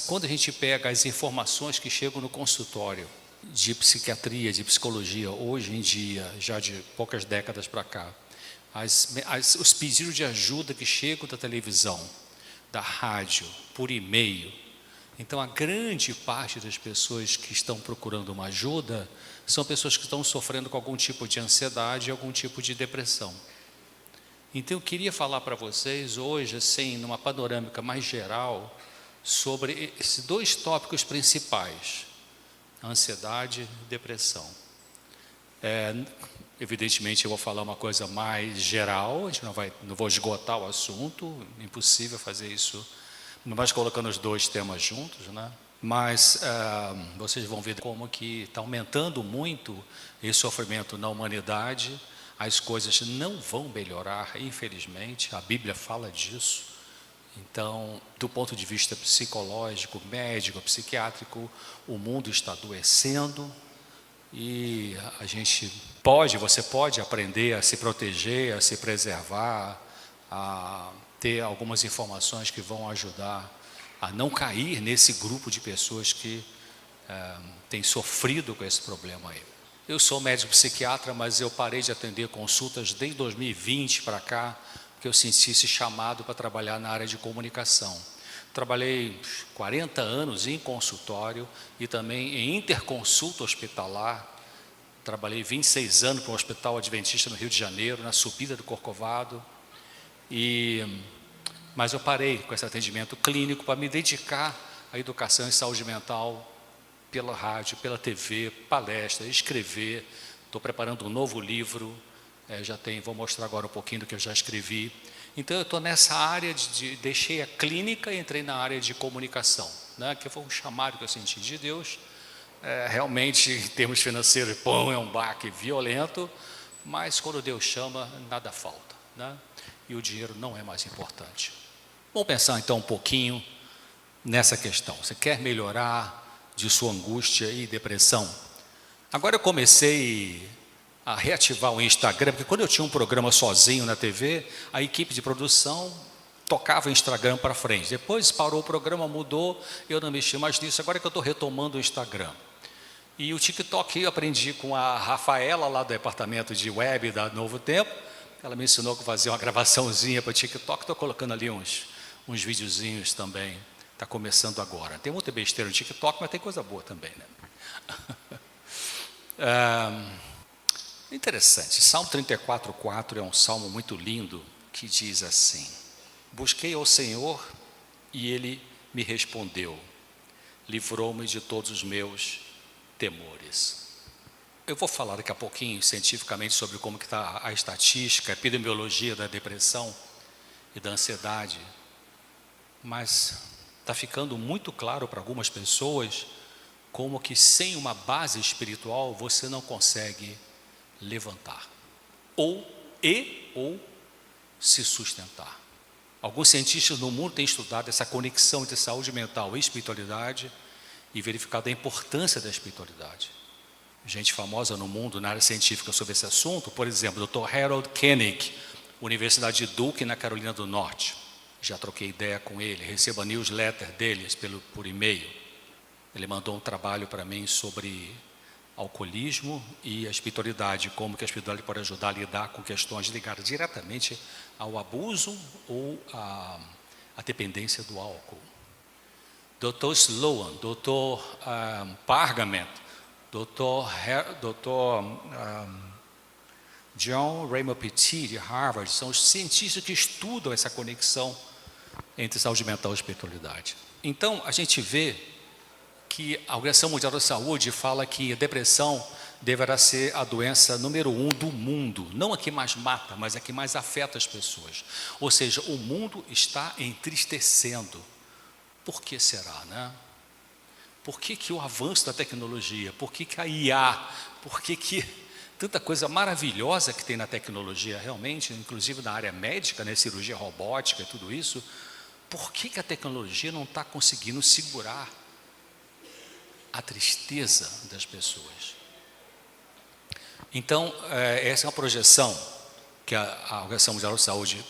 quando a gente pega as informações que chegam no consultório de psiquiatria, de psicologia, hoje em dia, já de poucas décadas para cá, os pedidos de ajuda que chegam da televisão, da rádio, por e-mail. Então, a grande parte das pessoas que estão procurando uma ajuda são pessoas que estão sofrendo com algum tipo de ansiedade, algum tipo de depressão. Então, eu queria falar para vocês hoje, assim, numa panorâmica mais geral, sobre esses dois tópicos principais: ansiedade e depressão. Evidentemente, eu vou falar uma coisa mais geral, a gente não vou esgotar o assunto, impossível fazer isso, mas colocando os dois temas juntos, né? Mas vocês vão ver como que está aumentando muito esse sofrimento na humanidade, as coisas não vão melhorar, infelizmente, a Bíblia fala disso. Então, do ponto de vista psicológico, médico, psiquiátrico, o mundo está adoecendo e você pode aprender a se proteger, a se preservar, a ter algumas informações que vão ajudar a não cair nesse grupo de pessoas que têm sofrido com esse problema aí. Eu sou médico psiquiatra, mas eu parei de atender consultas desde 2020 para cá, porque eu senti esse chamado para trabalhar na área de comunicação. Trabalhei 40 anos em consultório e também em interconsulta hospitalar. Trabalhei 26 anos para o Hospital Adventista no Rio de Janeiro, na subida do Corcovado. Mas eu parei com esse atendimento clínico para me dedicar à educação em saúde mental pela rádio, pela TV, palestra, escrever. Estou preparando um novo livro, vou mostrar agora um pouquinho do que eu já escrevi. Então, eu estou nessa área, deixei a clínica e entrei na área de comunicação, né, que foi um chamado que eu senti de Deus. Realmente, em termos financeiros, é um baque violento, mas quando Deus chama, nada falta, né? E o dinheiro não é mais importante. Vamos pensar então um pouquinho nessa questão. Você quer melhorar de sua angústia e depressão? Agora eu comecei a reativar o Instagram, porque quando eu tinha um programa sozinho na TV, a equipe de produção tocava o Instagram para frente. Depois parou o programa, mudou, eu não mexi mais nisso. Agora que eu estou retomando o Instagram. E o TikTok eu aprendi com a Rafaela, lá do departamento de web da Novo Tempo. Ela me ensinou a fazer uma gravaçãozinha para o TikTok. Estou colocando ali uns videozinhos também. Está começando agora. Tem muita besteira no TikTok, mas tem coisa boa também, né? Interessante. Salmo 34:4 é um salmo muito lindo, que diz assim: busquei ao Senhor e Ele me respondeu, livrou-me de todos os meus temores. Eu vou falar daqui a pouquinho cientificamente sobre como que está a estatística, a epidemiologia da depressão e da ansiedade, mas está ficando muito claro para algumas pessoas como que sem uma base espiritual você não consegue levantar ou se sustentar. Alguns cientistas no mundo têm estudado essa conexão entre saúde mental e espiritualidade e verificado a importância da espiritualidade. Gente famosa no mundo, na área científica, sobre esse assunto, por exemplo, o Dr. Harold Koenig, Universidade de Duke, na Carolina do Norte. Já troquei ideia com ele, recebo a newsletter deles por e-mail. Ele mandou um trabalho para mim sobre alcoolismo e a espiritualidade, como que a espiritualidade pode ajudar a lidar com questões ligadas diretamente ao abuso ou à dependência do álcool. Dr. Sloan, Dr. Pargament, Dr. John Raymond Petit, de Harvard, são os cientistas que estudam essa conexão entre saúde mental e espiritualidade. Então, a gente vê que a Organização Mundial da Saúde fala que a depressão deverá ser a doença número 1 do mundo, não a que mais mata, mas a que mais afeta as pessoas. Ou seja, o mundo está entristecendo. Por que será, né? Por que o avanço da tecnologia? Por que a IA? Por que tanta coisa maravilhosa que tem na tecnologia realmente, inclusive na área médica, né, cirurgia robótica e tudo isso? Por que a tecnologia não está conseguindo segurar a tristeza das pessoas? Então, essa é uma projeção que a Organização Mundial da Saúde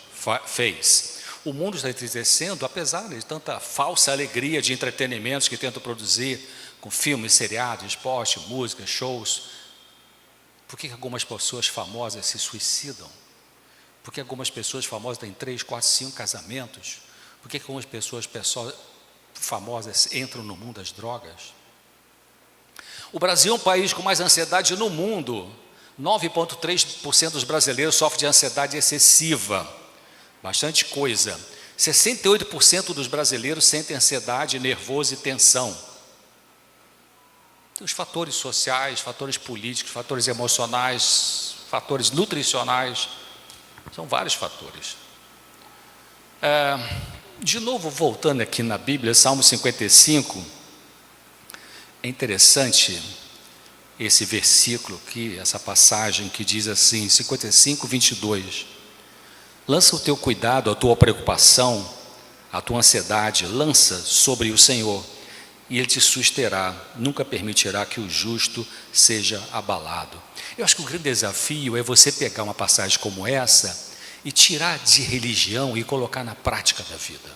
fez. O mundo está entristecendo, apesar de tanta falsa alegria de entretenimentos que tentam produzir, com filmes, seriados, esporte, música, shows. Por que algumas pessoas famosas se suicidam? Por que algumas pessoas famosas têm 3, 4, 5 casamentos? Por que algumas pessoas famosas entram no mundo das drogas? O Brasil é um país com mais ansiedade no mundo. 9,3% dos brasileiros sofrem de ansiedade excessiva. Bastante coisa. 68% dos brasileiros sentem ansiedade, nervoso e tensão. Tem os fatores sociais, fatores políticos, fatores emocionais, fatores nutricionais. São vários fatores. De novo, voltando aqui na Bíblia, Salmo 55, é interessante esse versículo aqui, essa passagem que diz assim, 55, 22. Lança o teu cuidado, a tua preocupação, a tua ansiedade, lança sobre o Senhor, e Ele te susterá, nunca permitirá que o justo seja abalado. Eu acho que o grande desafio é você pegar uma passagem como essa e tirar de religião e colocar na prática da vida.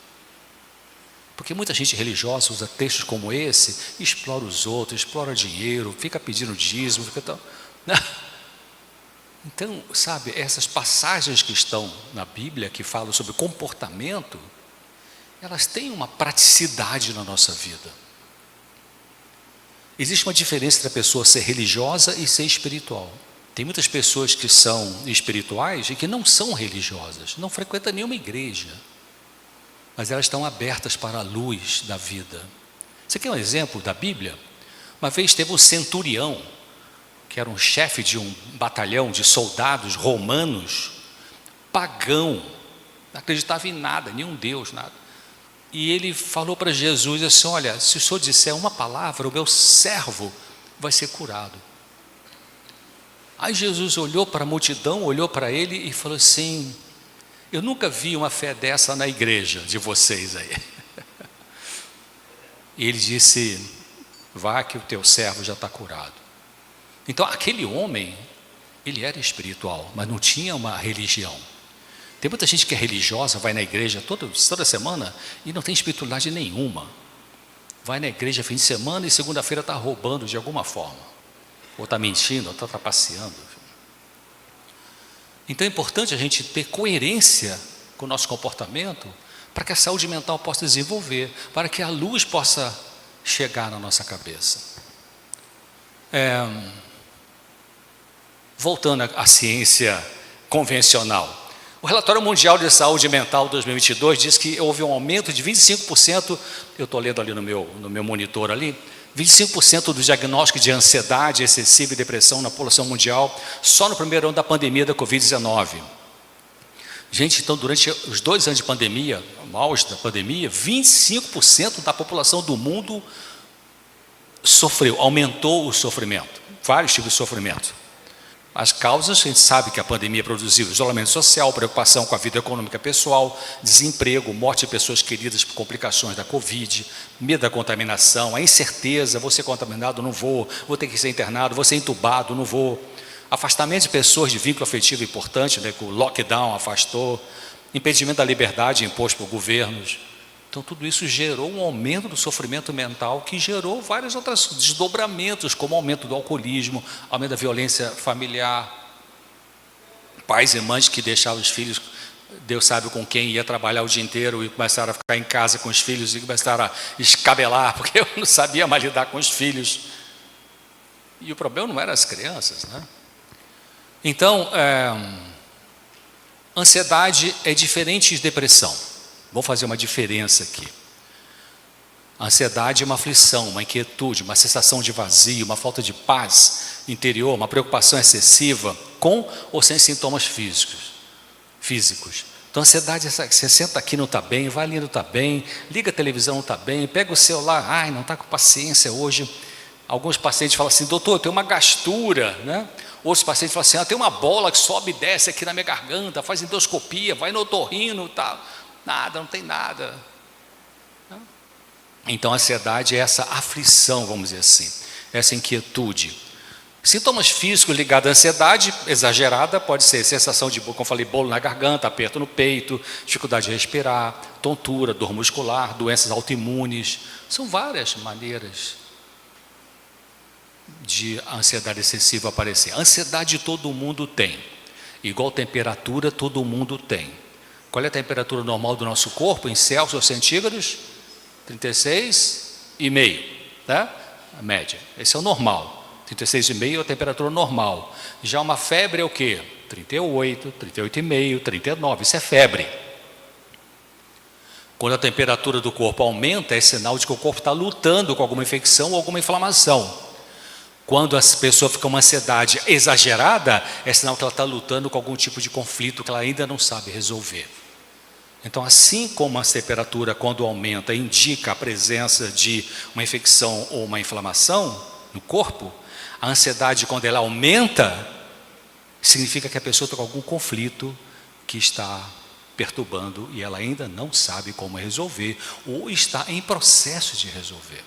Porque muita gente religiosa usa textos como esse, explora os outros, explora dinheiro, fica pedindo dízimo, fica tal. Então, sabe, essas passagens que estão na Bíblia, que falam sobre comportamento, elas têm uma praticidade na nossa vida. Existe uma diferença entre a pessoa ser religiosa e ser espiritual. Tem muitas pessoas que são espirituais e que não são religiosas, não frequentam nenhuma igreja, mas elas estão abertas para a luz da vida. Você quer um exemplo da Bíblia? Uma vez teve um centurião, que era um chefe de um batalhão de soldados romanos, pagão, não acreditava em nada, nenhum Deus, nada. E ele falou para Jesus assim, olha, se o senhor disser uma palavra, o meu servo vai ser curado. Aí Jesus olhou para a multidão, olhou para ele e falou assim, eu nunca vi uma fé dessa na igreja de vocês aí. E ele disse, vá que o teu servo já está curado. Então aquele homem, ele era espiritual, mas não tinha uma religião. Tem muita gente que é religiosa, vai na igreja toda semana e não tem espiritualidade nenhuma. Vai na igreja fim de semana e segunda-feira está roubando de alguma forma. Ou está mentindo, ou está trapaceando. Então é importante a gente ter coerência com o nosso comportamento para que a saúde mental possa desenvolver, para que a luz possa chegar na nossa cabeça. Voltando à ciência convencional. O Relatório Mundial de Saúde Mental 2022 diz que houve um aumento de 25%, eu estou lendo ali no meu monitor ali, 25% do diagnóstico de ansiedade excessiva e depressão na população mundial, só no primeiro ano da pandemia da Covid-19. Gente, então durante os 2 anos de pandemia, no auge da pandemia, 25% da população do mundo sofreu, aumentou o sofrimento, vários tipos de sofrimento. As causas, a gente sabe que a pandemia produziu isolamento social, preocupação com a vida econômica pessoal, desemprego, morte de pessoas queridas por complicações da Covid, medo da contaminação, a incerteza, vou ser contaminado, não vou ter que ser internado, vou ser entubado, não vou. Afastamento de pessoas de vínculo afetivo importante, né, que o lockdown afastou, impedimento da liberdade imposto por governos. Então tudo isso gerou um aumento do sofrimento mental que gerou vários outros desdobramentos, como aumento do alcoolismo, aumento da violência familiar, pais e mães que deixavam os filhos, Deus sabe com quem, ia trabalhar o dia inteiro e começaram a ficar em casa com os filhos e começaram a escabelar, porque eu não sabia mais lidar com os filhos. E o problema não eram as crianças, né? Então, ansiedade é diferente de depressão. Vou fazer uma diferença aqui. A ansiedade é uma aflição, uma inquietude, uma sensação de vazio, uma falta de paz interior, uma preocupação excessiva, com ou sem sintomas físicos. Então, a ansiedade é essa, você senta aqui, não está bem, vai ali, não está bem, liga a televisão, não está bem, pega o celular, não está com paciência hoje. Alguns pacientes falam assim, doutor, eu tenho uma gastura, né? Outros pacientes falam assim, tem uma bola que sobe e desce aqui na minha garganta, faz endoscopia, vai no otorrino e tal. Nada, não tem nada. Então a ansiedade é essa aflição, vamos dizer assim, essa inquietude. Sintomas físicos ligados à ansiedade exagerada pode ser sensação de, como eu falei, bolo na garganta, aperto no peito, dificuldade de respirar, tontura, dor muscular, doenças autoimunes. São várias maneiras de ansiedade excessiva aparecer. Ansiedade todo mundo tem, igual temperatura todo mundo tem. Qual é a temperatura normal do nosso corpo em Celsius ou centígrados? 36,5, né? A média. Esse é o normal. 36,5 é a temperatura normal. Já uma febre é o quê? 38, 38,5, 39. Isso é febre. Quando a temperatura do corpo aumenta, é sinal de que o corpo está lutando com alguma infecção ou alguma inflamação. Quando a pessoa fica com uma ansiedade exagerada, é sinal que ela está lutando com algum tipo de conflito que ela ainda não sabe resolver. Então, assim como a temperatura, quando aumenta, indica a presença de uma infecção ou uma inflamação no corpo, a ansiedade, quando ela aumenta, significa que a pessoa está com algum conflito que está perturbando e ela ainda não sabe como resolver ou está em processo de resolver.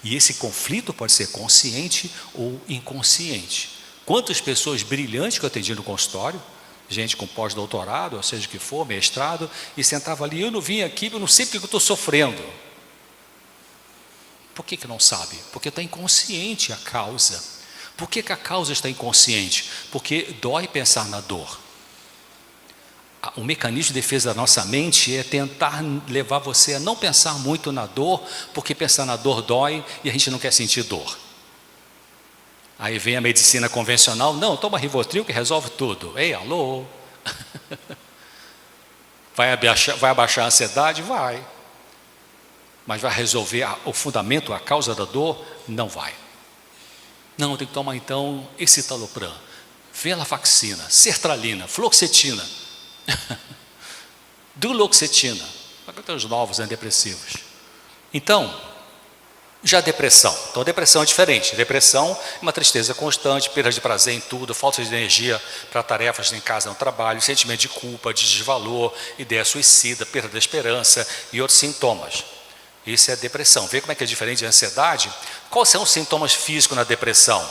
E esse conflito pode ser consciente ou inconsciente. Quantas pessoas brilhantes que eu atendi no consultório, gente com pós-doutorado, ou seja o que for, mestrado, e sentava ali, eu não vim aqui, eu não sei porque eu estou sofrendo. Por que não sabe? Porque está inconsciente a causa. Por que a causa está inconsciente? Porque dói pensar na dor. O mecanismo de defesa da nossa mente é tentar levar você a não pensar muito na dor, porque pensar na dor dói e a gente não quer sentir dor. Aí vem a medicina convencional, não, toma Rivotril que resolve tudo. Ei, alô? Vai abaixar a ansiedade? Vai. Mas vai resolver o fundamento, a causa da dor? Não vai. Não, tem que tomar então escitalopram, venlafaxina, sertralina, fluoxetina, duloxetina, tem os novos antidepressivos. Então, já a depressão. Então, a depressão é diferente. Depressão é uma tristeza constante, perda de prazer em tudo, falta de energia para tarefas em casa, no trabalho, sentimento de culpa, de desvalor, ideia suicida, perda da esperança e outros sintomas. Isso é depressão. Vê como é que é diferente da ansiedade? Quais são os sintomas físicos na depressão?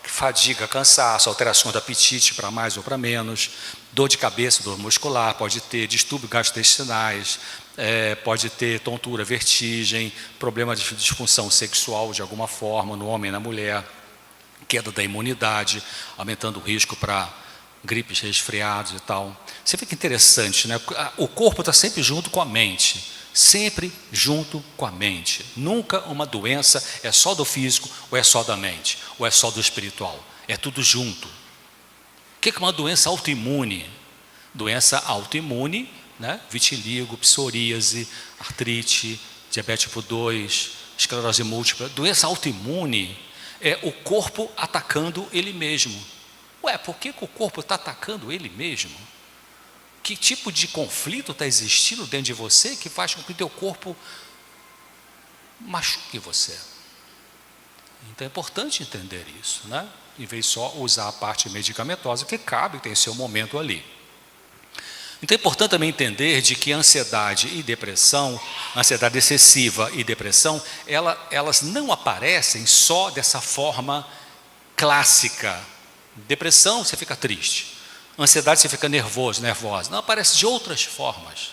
Fadiga, cansaço, alterações do apetite para mais ou para menos, dor de cabeça, dor muscular, pode ter distúrbios gastrointestinais, pode ter tontura, vertigem, problema de disfunção sexual de alguma forma no homem e na mulher, queda da imunidade, aumentando o risco para gripes, resfriados e tal. Você vê que interessante, né? O corpo está sempre junto com a mente. Sempre junto com a mente. Nunca uma doença é só do físico, ou é só da mente, ou é só do espiritual. É tudo junto. O que é uma doença autoimune? Doença autoimune, né? Vitiligo, psoríase, artrite, diabetes tipo 2, esclerose múltipla. Doença autoimune é o corpo atacando ele mesmo. Ué, por que o corpo está atacando ele mesmo? Que tipo de conflito está existindo dentro de você que faz com que o teu corpo machuque você? Então é importante entender isso, né? Em vez de só usar a parte medicamentosa, que cabe, tem seu momento ali. Então é importante também entender de que ansiedade e depressão, ansiedade excessiva e depressão, elas não aparecem só dessa forma clássica. Depressão, você fica triste. Ansiedade, você fica nervoso, nervosa. Não, aparece de outras formas.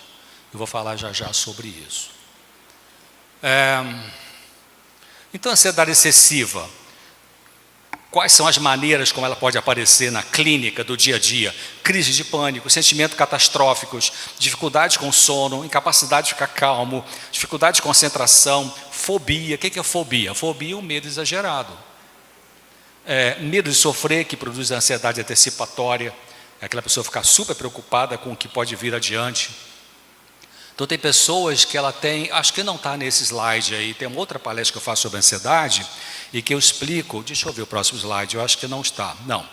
Eu vou falar já sobre isso. Então, ansiedade excessiva. Quais são as maneiras como ela pode aparecer na clínica do dia a dia? Crise de pânico, sentimentos catastróficos, dificuldade com sono, incapacidade de ficar calmo, dificuldade de concentração, fobia. O que é fobia? Fobia é um medo exagerado. Medo de sofrer, que produz ansiedade antecipatória. É aquela pessoa ficar super preocupada com o que pode vir adiante. Então tem pessoas que ela tem, acho que não está nesse slide aí, tem uma outra palestra que eu faço sobre ansiedade e que eu explico, deixa eu ver o próximo slide, eu acho que não está, não.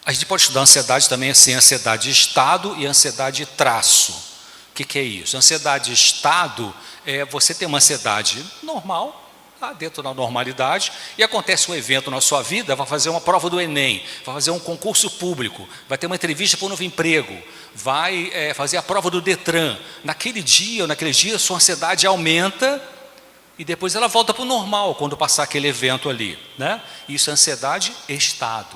A gente pode estudar ansiedade também assim, ansiedade de estado e ansiedade de traço. O que é isso? Ansiedade de estado é você ter uma ansiedade normal, lá dentro da normalidade, e acontece um evento na sua vida, vai fazer uma prova do Enem, vai fazer um concurso público, vai ter uma entrevista para um novo emprego, vai fazer a prova do Detran. Naquele dia, sua ansiedade aumenta e depois ela volta para o normal quando passar aquele evento ali, né? Isso é ansiedade estado.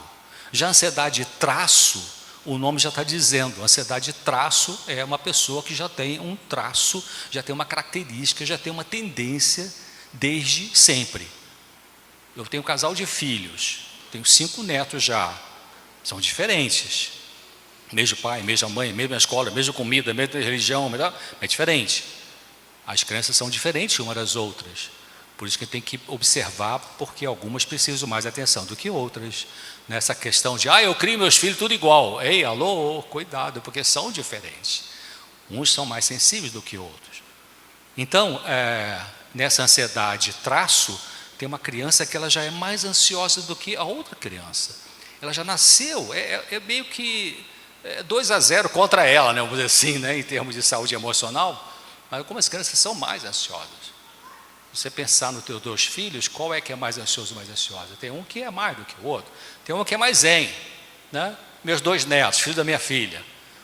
Já ansiedade traço, o nome já está dizendo, ansiedade traço é uma pessoa que já tem um traço, já tem uma característica, já tem uma tendência desde sempre. Eu tenho um casal de filhos, tenho 5 netos já, são diferentes. Mesmo pai, mesma mãe, mesma escola, mesma comida, mesma religião, é diferente. As crenças são diferentes umas das outras. Por isso que tem que observar, porque algumas precisam mais atenção do que outras. Nessa questão de, eu crio meus filhos tudo igual. Ei, alô, cuidado, porque são diferentes. Uns são mais sensíveis do que outros. Então, nessa ansiedade traço, tem uma criança que ela já é mais ansiosa do que a outra criança. Ela já nasceu, é meio que 2-0 contra ela, né, vamos dizer assim, né, em termos de saúde emocional. Mas como as crianças são mais ansiosas. Você pensar nos teus 2 filhos, qual é que é mais ansioso ou mais ansiosa? Tem um que é mais do que o outro. Tem um que é mais zen, né? Meus 2 netos, filhos da minha filha.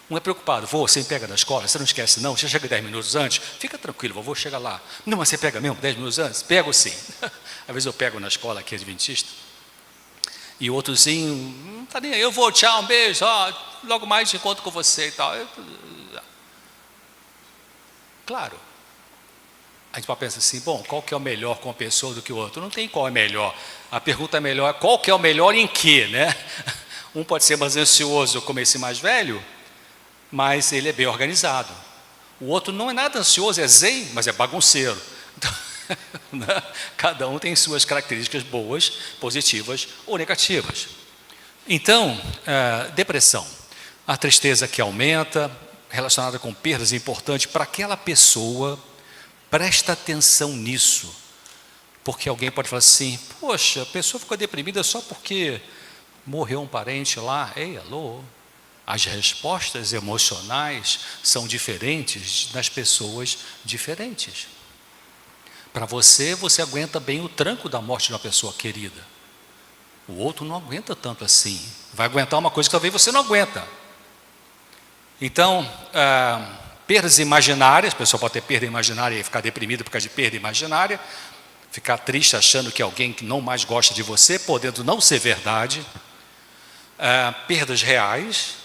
Um é preocupado, você me pega na escola, você não esquece não, você chega 10 minutos antes, fica tranquilo, vovô chega lá. Não, mas você pega mesmo 10 minutos antes? Pego sim. Às vezes eu pego na escola aqui, adventista, e o outrozinho, não está nem aí, eu vou, tchau, um beijo, logo mais encontro com você e tal. Claro. A gente pensa assim, bom, qual que é o melhor com uma pessoa do que o outro? Não tem qual é melhor. A pergunta melhor é qual que é o melhor em quê, né? Um pode ser mais ansioso como esse mais velho, mas ele é bem organizado. O outro não é nada ansioso, é zen, mas é bagunceiro. Então, né? Cada um tem suas características boas, positivas ou negativas. Então, depressão. A tristeza que aumenta, relacionada com perdas importantes para aquela pessoa. Presta atenção nisso, porque alguém pode falar assim, poxa, a pessoa ficou deprimida só porque morreu um parente lá. Ei, alô, as respostas emocionais são diferentes nas pessoas diferentes. Para você, você aguenta bem o tranco da morte de uma pessoa querida. O outro não aguenta tanto assim, vai aguentar uma coisa que talvez você não aguenta. Então, perdas imaginárias, a pessoa pode ter perda imaginária e ficar deprimida por causa de perda imaginária, ficar triste achando que alguém que não mais gosta de você, podendo não ser verdade. Perdas reais,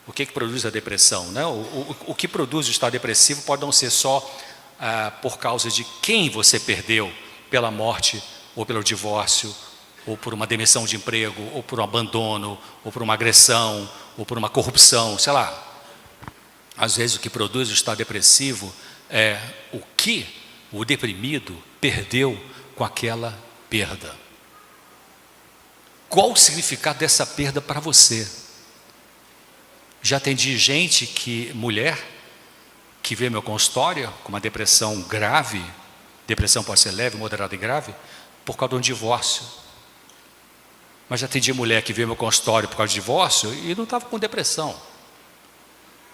o que produz a depressão, né? O que produz o estado depressivo pode não ser só por causa de quem você perdeu, pela morte, ou pelo divórcio, ou por uma demissão de emprego, ou por um abandono, ou por uma agressão, ou por uma corrupção, sei lá. Às vezes o que produz o estado depressivo é o que o deprimido perdeu com aquela perda. Qual o significado dessa perda para você? Já atendi gente mulher, que veio ao meu consultório com uma depressão grave, depressão pode ser leve, moderada e grave, por causa de um divórcio. Mas já atendi mulher que veio ao meu consultório por causa de divórcio e não estava com depressão.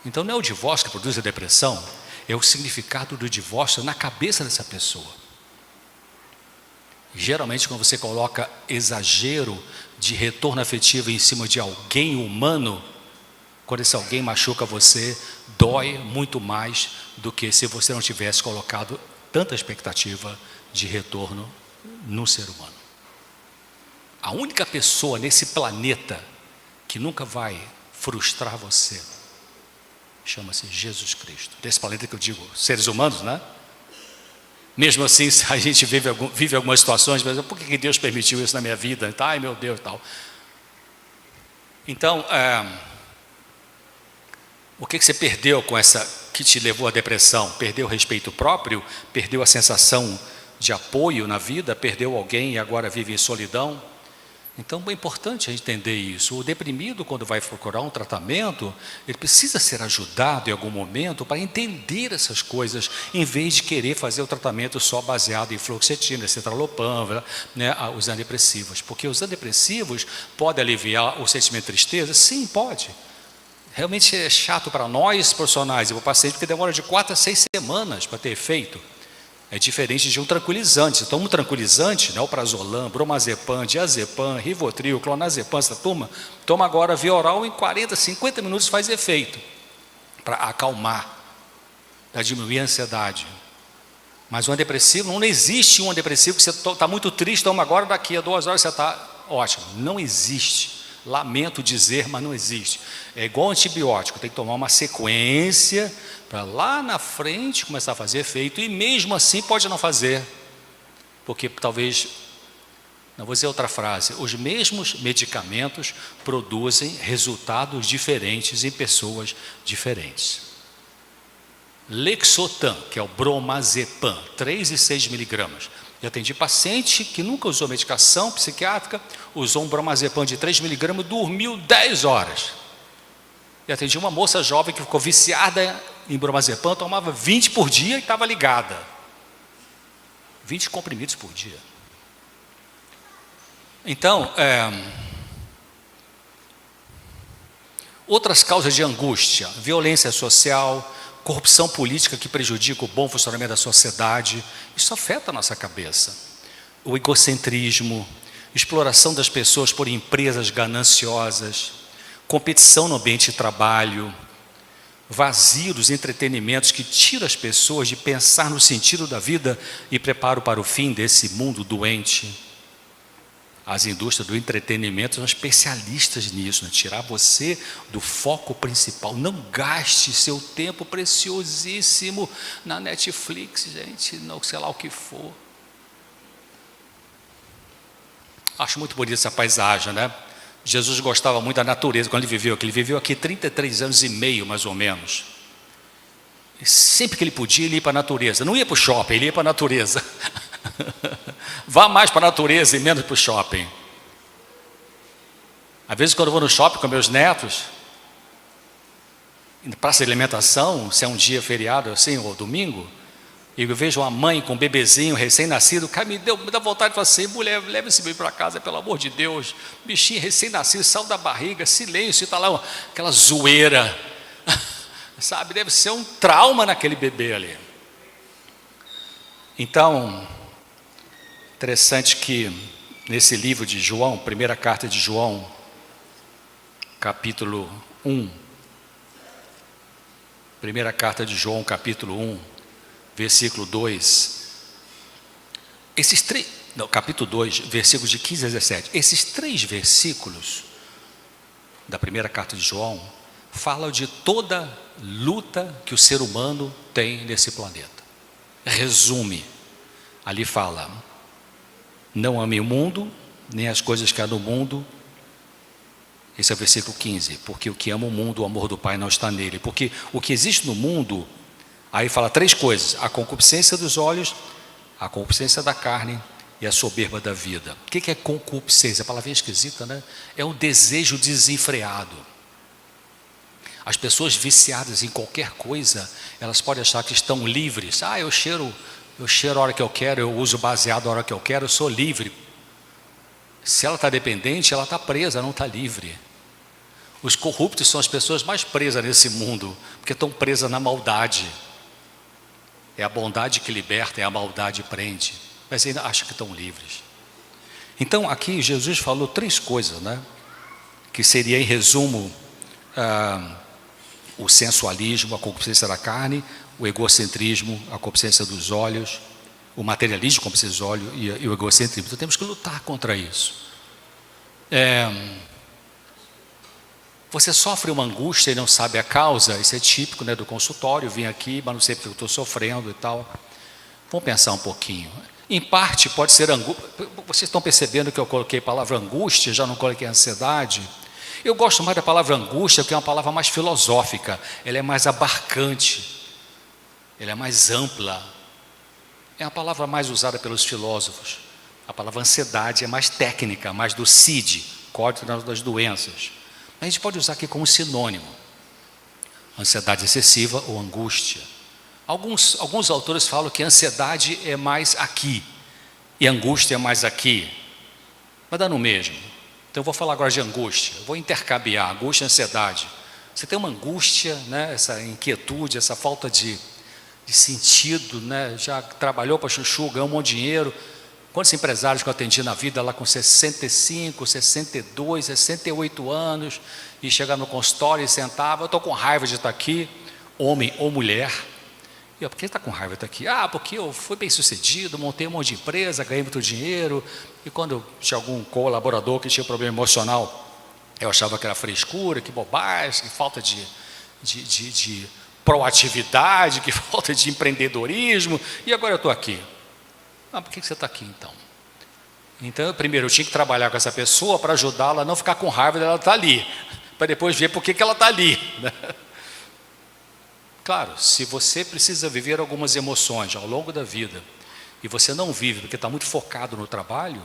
Então não é o divórcio que produz a depressão, é o significado do divórcio na cabeça dessa pessoa. Geralmente quando você coloca exagero de retorno afetivo em cima de alguém humano, quando esse alguém machuca você, dói muito mais do que se você não tivesse colocado tanta expectativa de retorno no ser humano. A única pessoa nesse planeta que nunca vai frustrar você chama-se Jesus Cristo. Desse planeta que eu digo, seres humanos, né? Mesmo assim, a gente vive algumas situações, mas por que Deus permitiu isso na minha vida? Ai, meu Deus, tal. Então, o que você perdeu com essa que te levou à depressão? Perdeu o respeito próprio? Perdeu a sensação de apoio na vida? Perdeu alguém e agora vive em solidão? Então é importante a gente entender isso. O deprimido, quando vai procurar um tratamento, ele precisa ser ajudado em algum momento para entender essas coisas, em vez de querer fazer o tratamento só baseado em fluoxetina, citalopram, né, os antidepressivos. Porque os antidepressivos podem aliviar o sentimento de tristeza? Sim, pode. Realmente é chato para nós profissionais e para o paciente, porque demora de 4 a 6 semanas para ter efeito. É diferente de um tranquilizante. Então, um tranquilizante, né, o prazolam, bromazepam, diazepam, rivotril, clonazepam, essa turma, toma agora via oral, em 40, 50 minutos faz efeito, para acalmar, para diminuir a ansiedade. Mas um antidepressivo, não existe um antidepressivo que você está muito triste, toma agora, daqui a 2 horas você está ótimo. Não existe. Lamento dizer, mas não existe. É igual antibiótico, tem que tomar uma sequência para lá na frente começar a fazer efeito, e mesmo assim pode não fazer, porque talvez, não vou dizer outra frase, os mesmos medicamentos produzem resultados diferentes em pessoas diferentes. Lexotan, que é o bromazepam, 3 e 6 miligramas. Eu atendi paciente que nunca usou medicação psiquiátrica, usou um bromazepam de 3 miligramas, dormiu 10 horas. E atendi uma moça jovem que ficou viciada em bromazepam, tomava 20 por dia e estava ligada. 20 comprimidos por dia. Então, outras causas de angústia: violência social, corrupção política que prejudica o bom funcionamento da sociedade. Isso afeta a nossa cabeça. O egocentrismo, exploração das pessoas por empresas gananciosas, competição no ambiente de trabalho, vazio dos entretenimentos que tira as pessoas de pensar no sentido da vida e preparo para o fim desse mundo doente. As indústrias do entretenimento são especialistas nisso, né? Tirar você do foco principal. Não gaste seu tempo preciosíssimo na Netflix, gente, não sei lá o que for. Acho muito bonita essa paisagem, né? Jesus gostava muito da natureza quando ele viveu aqui 33 anos e meio, mais ou menos. E sempre que ele podia, ele ia para a natureza. Não ia para o shopping, ele ia para a natureza. Vá mais para a natureza e menos para o shopping. Às vezes, quando eu vou no shopping com meus netos, em praça de alimentação, se é um dia feriado assim, ou domingo, e eu vejo uma mãe com um bebezinho recém-nascido, cara, me dá vontade de falar assim: mulher, leva esse bebê para casa, pelo amor de Deus. Bichinho recém-nascido, saiu da barriga, silêncio, está lá aquela zoeira. Sabe, deve ser um trauma naquele bebê ali. Então, interessante que nesse livro de João, primeira carta de João, capítulo 1, primeira carta de João, capítulo 1, versículo 2, capítulo 2, versículos de 15 a 17, esses 3 versículos da primeira carta de João falam de toda luta que o ser humano tem nesse planeta. Resume, ali fala: não ame o mundo, nem as coisas que há no mundo. Esse é o versículo 15. Porque o que ama o mundo, o amor do Pai não está nele. Porque o que existe no mundo, aí fala 3 coisas: a concupiscência dos olhos, a concupiscência da carne e a soberba da vida. O que é concupiscência? A palavra é esquisita, né? É um desejo desenfreado. As pessoas viciadas em qualquer coisa, elas podem achar que estão livres. Eu cheiro a hora que eu quero, eu uso baseado a hora que eu quero, eu sou livre. Se ela está dependente, ela está presa, não está livre. Os corruptos são as pessoas mais presas nesse mundo, porque estão presas na maldade. É a bondade que liberta, é a maldade que prende, mas ainda acham que estão livres. Então aqui Jesus falou 3 coisas, né? Que seria, em resumo, o sensualismo, a concupiscência da carne, o egocentrismo, a concupiscência dos olhos, o materialismo, a concupiscência dos olhos e o egocentrismo. Então temos que lutar contra isso. Você sofre uma angústia e não sabe a causa. Isso é típico, né, do consultório. Vim aqui, mas não sei porque eu estou sofrendo e tal. Vamos pensar um pouquinho. Em parte pode ser angústia. Vocês estão percebendo que eu coloquei a palavra angústia, já não coloquei ansiedade? Eu gosto mais da palavra angústia, porque é uma palavra mais filosófica. Ela é mais abarcante, ela é mais ampla. É a palavra mais usada pelos filósofos. A palavra ansiedade é mais técnica, mais do CID, Código das Doenças. A gente pode usar aqui como sinônimo: ansiedade excessiva ou angústia. Alguns autores falam que ansiedade é mais aqui e angústia é mais aqui, mas dá no mesmo. Então eu vou falar agora de angústia, eu vou intercabear angústia e ansiedade. Você tem uma angústia, né, essa inquietude, essa falta de sentido, né? Já trabalhou para chuchu, ganhou um monte de dinheiro. Quantos empresários que eu atendi na vida lá com 65, 62, 68 anos, e chegar no consultório e sentava: eu estou com raiva de estar aqui, homem ou mulher, E por que está com raiva? Está aqui. Porque eu fui bem sucedido, montei um monte de empresa, ganhei muito dinheiro, e quando tinha algum colaborador que tinha problema emocional, eu achava que era frescura, que bobagem, que falta de proatividade, que falta de empreendedorismo, e agora eu estou aqui. Por que você está aqui então? Então, primeiro, eu tinha que trabalhar com essa pessoa para ajudá-la a não ficar com raiva dela estar ali, para depois ver por que ela está ali, né? Claro, se você precisa viver algumas emoções ao longo da vida, e você não vive porque está muito focado no trabalho,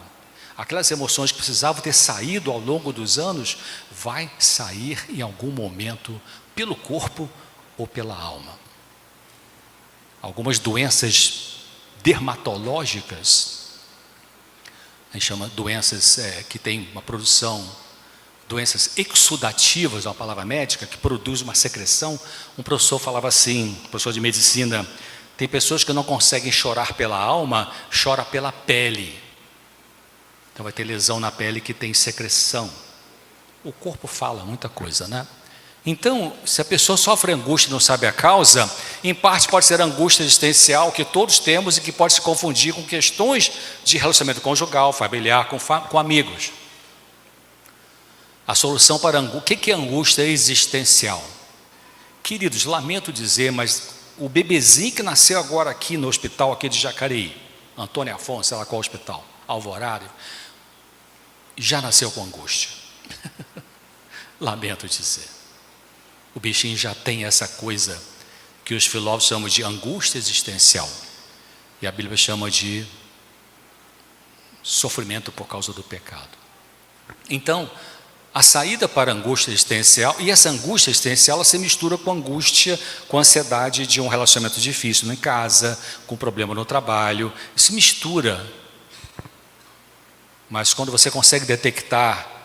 aquelas emoções que precisavam ter saído ao longo dos anos, vai sair em algum momento pelo corpo ou pela alma. Algumas doenças dermatológicas, a gente chama doenças que têm uma produção, doenças exudativas, é uma palavra médica, que produz uma secreção. Um professor falava assim, professor de medicina, tem pessoas que não conseguem chorar pela alma, chora pela pele. Então vai ter lesão na pele que tem secreção. O corpo fala muita coisa, né? Então, se a pessoa sofre angústia e não sabe a causa, em parte pode ser angústia existencial que todos temos e que pode se confundir com questões de relacionamento conjugal, familiar, com amigos. A solução para a angústia, o que é angústia existencial? Queridos, lamento dizer, mas o bebezinho que nasceu agora aqui no hospital aqui de Jacareí, Antônio Afonso, sei lá qual hospital, Alvorada, já nasceu com angústia. Lamento dizer. O bichinho já tem essa coisa que os filósofos chamam de angústia existencial. E a Bíblia chama de sofrimento por causa do pecado. Então, a saída para a angústia existencial, e essa angústia existencial ela se mistura com angústia, com ansiedade de um relacionamento difícil em casa, com problema no trabalho, se mistura. Mas quando você consegue detectar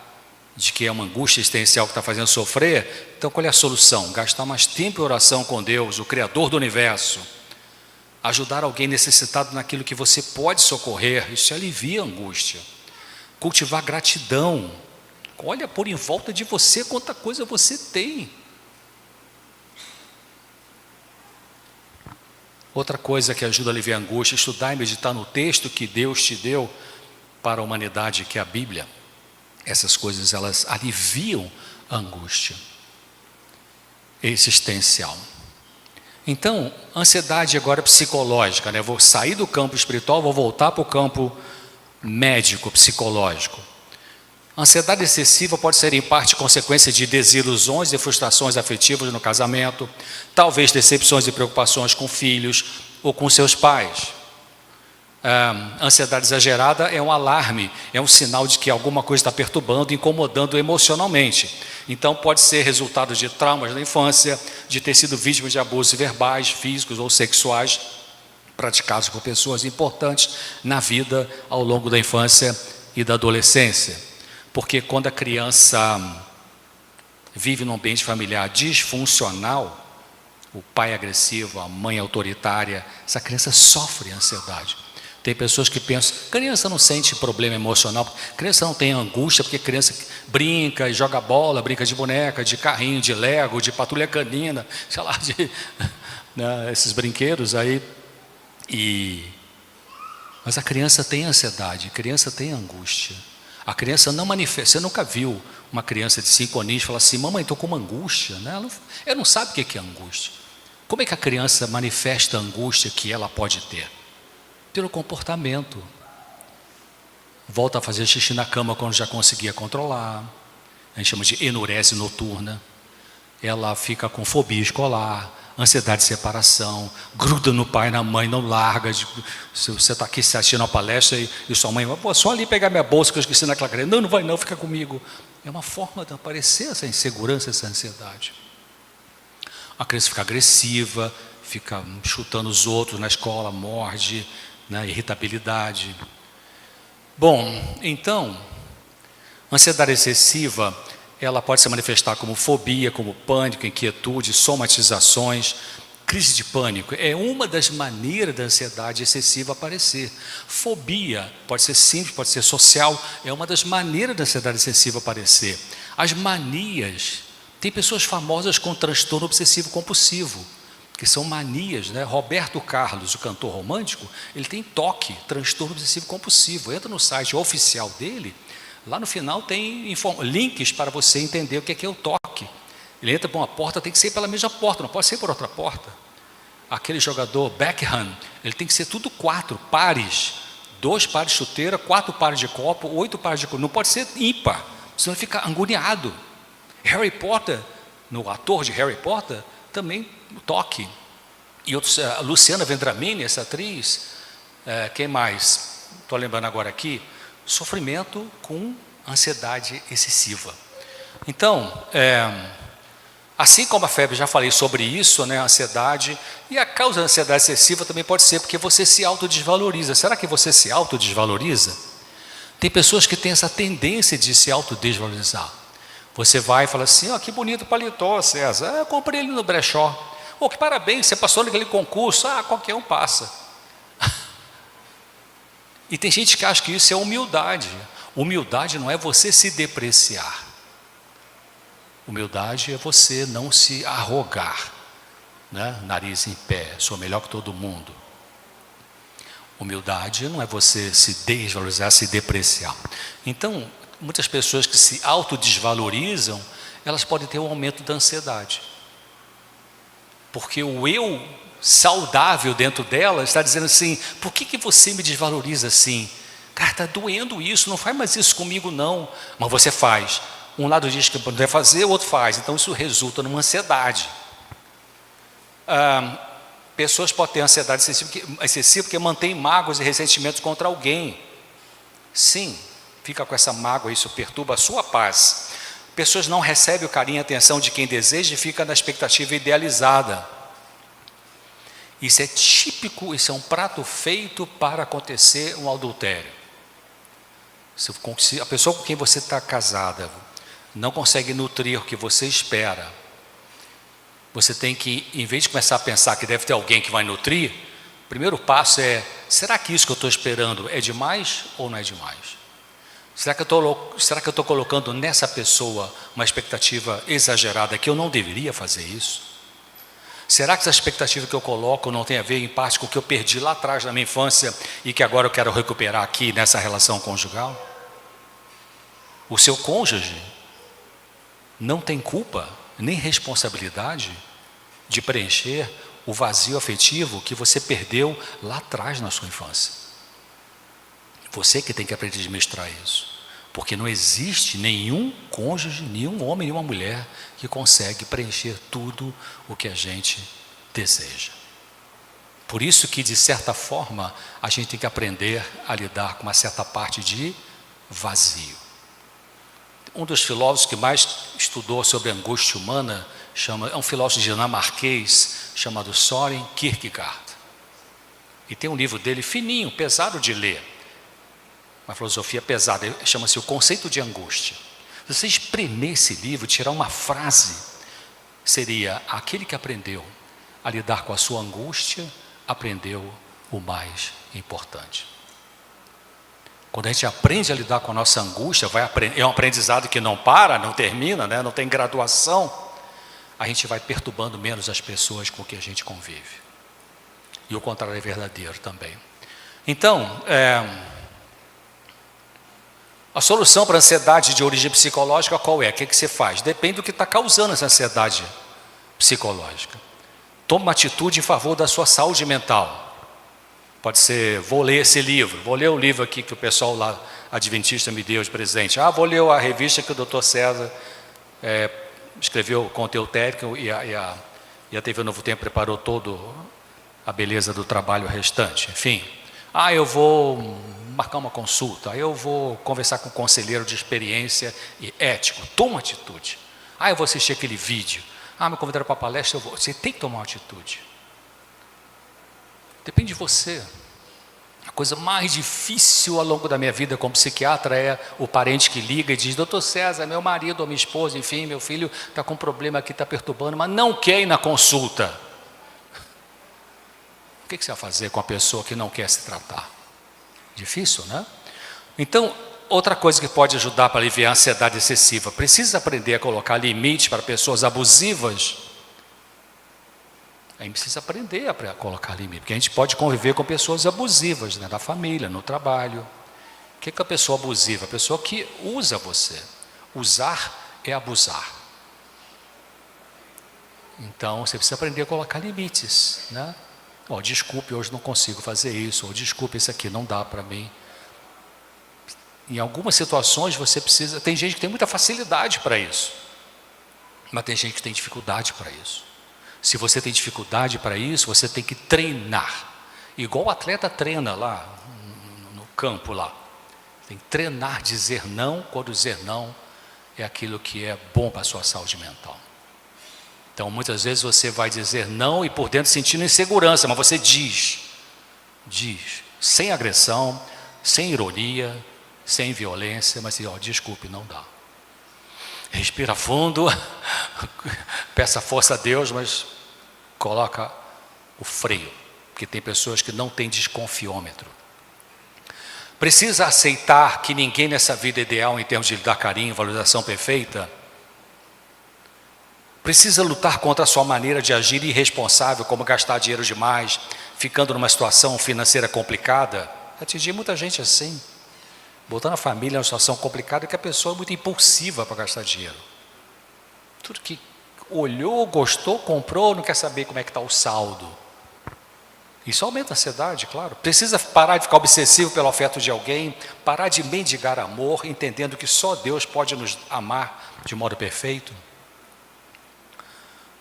de que é uma angústia existencial que está fazendo sofrer, então qual é a solução? Gastar mais tempo em oração com Deus, o Criador do Universo, ajudar alguém necessitado naquilo que você pode socorrer, isso alivia a angústia. Cultivar gratidão. Olha por em volta de você quanta coisa você tem. Outra coisa que ajuda a aliviar a angústia, estudar e meditar no texto que Deus te deu para a humanidade, que é a Bíblia. Essas coisas, elas aliviam a angústia existencial. Então, ansiedade agora é psicológica, né? Vou sair do campo espiritual, vou voltar para o campo médico, psicológico. Ansiedade excessiva pode ser em parte consequência de desilusões e frustrações afetivas no casamento, talvez decepções e preocupações com filhos ou com seus pais. Ansiedade exagerada é um alarme, é um sinal de que alguma coisa está perturbando, incomodando emocionalmente. Então pode ser resultado de traumas da infância, de ter sido vítima de abusos verbais, físicos ou sexuais, praticados por pessoas importantes na vida ao longo da infância e da adolescência. Porque quando a criança vive num ambiente familiar disfuncional, o pai agressivo, a mãe autoritária, essa criança sofre ansiedade. Tem pessoas que pensam, criança não sente problema emocional, criança não tem angústia, porque criança brinca e joga bola, brinca de boneca, de carrinho, de Lego, de patrulha canina, sei lá, né, esses brinquedos aí. Mas a criança tem ansiedade, a criança tem angústia. A criança não manifesta. Você nunca viu uma criança de 5 aninhos falar assim, mamãe, estou com uma angústia, né? Ela não sabe o que é angústia. Como é que a criança manifesta a angústia que ela pode ter? Pelo comportamento. Volta a fazer xixi na cama quando já conseguia controlar. A gente chama de enurese noturna. Ela fica com fobia escolar, ansiedade de separação, gruda no pai e na mãe, não larga. Se você está aqui se assistindo a palestra e sua mãe vai, pô, só ali pegar minha bolsa que eu esqueci naquela criança. Não, não vai não, fica comigo. É uma forma de aparecer essa insegurança, essa ansiedade. A criança fica agressiva, fica chutando os outros na escola, morde, né, irritabilidade. Bom, então, ansiedade excessiva, ela pode se manifestar como fobia, como pânico, inquietude, somatizações. Crise de pânico é uma das maneiras da ansiedade excessiva aparecer. Fobia pode ser simples, pode ser social, é uma das maneiras da ansiedade excessiva aparecer. As manias, tem pessoas famosas com transtorno obsessivo compulsivo, que são manias, né? Roberto Carlos, o cantor romântico, ele tem TOC, transtorno obsessivo compulsivo. Entra no site oficial dele, lá no final tem links para você entender o que é o TOC. Ele entra por uma porta, tem que ser pela mesma porta, não pode ser por outra porta. Aquele jogador Beckham, ele tem que ser tudo 4 pares, 2 pares de chuteira, 4 pares de copo, 8 pares de copo, não pode ser ímpar, senão fica agoniado. Harry Potter, no ator de Harry Potter, também toque. E outros, a Luciana Vendramini, essa atriz, quem mais? Estou lembrando agora aqui, sofrimento com ansiedade excessiva. Então, assim como a febre, já falei sobre isso, né, a ansiedade, e a causa da ansiedade excessiva também pode ser porque você se autodesvaloriza. Será que você se autodesvaloriza? Tem pessoas que têm essa tendência de se autodesvalorizar. Você vai e fala assim, que bonito paletó, César, eu comprei ele no brechó. Que parabéns, você passou naquele concurso, qualquer um passa. E tem gente que acha que isso é humildade. Humildade não é você se depreciar. Humildade é você não se arrogar, né? Nariz em pé, sou melhor que todo mundo. Humildade não é você se desvalorizar, se depreciar. Então, muitas pessoas que se autodesvalorizam, elas podem ter um aumento da ansiedade. Porque o eu saudável dentro dela está dizendo assim, por que você me desvaloriza assim? Cara, está doendo isso, não faz mais isso comigo não. Mas você faz. Um lado diz que não deve fazer, o outro faz. Então isso resulta numa ansiedade. Pessoas podem ter ansiedade excessiva porque mantém mágoas e ressentimentos contra alguém. Sim, fica com essa mágoa, isso perturba a sua paz. Pessoas não recebem o carinho e a atenção de quem deseja e fica na expectativa idealizada. Isso é típico, isso é um prato feito para acontecer um adultério. Se a pessoa com quem você está casada não consegue nutrir o que você espera, você tem que, em vez de começar a pensar que deve ter alguém que vai nutrir, o primeiro passo é, será que isso que eu estou esperando é demais ou não é demais? Será que eu estou colocando nessa pessoa uma expectativa exagerada que eu não deveria fazer isso? Será que essa expectativa que eu coloco não tem a ver em parte com o que eu perdi lá atrás na minha infância e que agora eu quero recuperar aqui nessa relação conjugal? O seu cônjuge não tem culpa nem responsabilidade de preencher o vazio afetivo que você perdeu lá atrás na sua infância. Você que tem que aprender a administrar isso. Porque não existe nenhum cônjuge, nenhum homem, nenhuma mulher que consegue preencher tudo o que a gente deseja. Por isso que, de certa forma, a gente tem que aprender a lidar com uma certa parte de vazio. Um dos filósofos que mais estudou sobre a angústia humana é um filósofo dinamarquês chamado Søren Kierkegaard. E tem um livro dele fininho, pesado de ler. Uma filosofia pesada, chama-se O Conceito de Angústia. Se você espremer esse livro, tirar uma frase, seria: aquele que aprendeu a lidar com a sua angústia, aprendeu o mais importante. Quando a gente aprende a lidar com a nossa angústia, é um aprendizado que não para, não termina, né? Não tem graduação, a gente vai perturbando menos as pessoas com que a gente convive. E o contrário é verdadeiro também. Então, a solução para a ansiedade de origem psicológica qual é? O que você faz? Depende do que está causando essa ansiedade psicológica. Toma uma atitude em favor da sua saúde mental. Pode ser, vou ler esse livro, vou ler o livro aqui que o pessoal lá, adventista, me deu de presente. Vou ler a revista que o Dr. César escreveu com o conteúdo técnico e a TV Novo Tempo preparou toda a beleza do trabalho restante. Enfim, eu vou marcar uma consulta, eu vou conversar com um conselheiro de experiência e ético. Toma atitude. Eu vou assistir aquele vídeo. Me convidaram para a palestra, eu vou. Você tem que tomar uma atitude. Depende de você. A coisa mais difícil ao longo da minha vida como psiquiatra é o parente que liga e diz: Dr. César, meu marido ou minha esposa, enfim, meu filho está com um problema aqui, está perturbando, mas não quer ir na consulta. O que você vai fazer com a pessoa que não quer se tratar? Difícil, né? Então, outra coisa que pode ajudar para aliviar a ansiedade excessiva, precisa aprender a colocar limite para pessoas abusivas. Aí precisa aprender a colocar limite, porque a gente pode conviver com pessoas abusivas, né, na família, no trabalho. O que é a pessoa abusiva? A pessoa que usa você. Usar é abusar. Então, você precisa aprender a colocar limites, né? Ó, desculpe, hoje não consigo fazer isso, ou desculpe, isso aqui não dá para mim. Em algumas situações você precisa... Tem gente que tem muita facilidade para isso, mas tem gente que tem dificuldade para isso. Se você tem dificuldade para isso, você tem que treinar. Igual o atleta treina lá no campo lá. Tem que treinar, dizer não, quando dizer não é aquilo que é bom para a sua saúde mental. Então, muitas vezes você vai dizer não e por dentro sentindo insegurança, mas você diz, sem agressão, sem ironia, sem violência, mas ó, desculpe, não dá. Respira fundo, peça força a Deus, mas coloca o freio, porque tem pessoas que não têm desconfiômetro. Precisa aceitar que ninguém nessa vida é ideal em termos de dar carinho, valorização perfeita. Precisa lutar contra a sua maneira de agir irresponsável, como gastar dinheiro demais, ficando numa situação financeira complicada. Atingir muita gente assim, botando a família numa situação complicada, que a pessoa é muito impulsiva para gastar dinheiro. Tudo que olhou, gostou, comprou, não quer saber como é que está o saldo. Isso aumenta a ansiedade, claro. Precisa parar de ficar obsessivo pelo afeto de alguém, parar de mendigar amor, entendendo que só Deus pode nos amar de modo perfeito.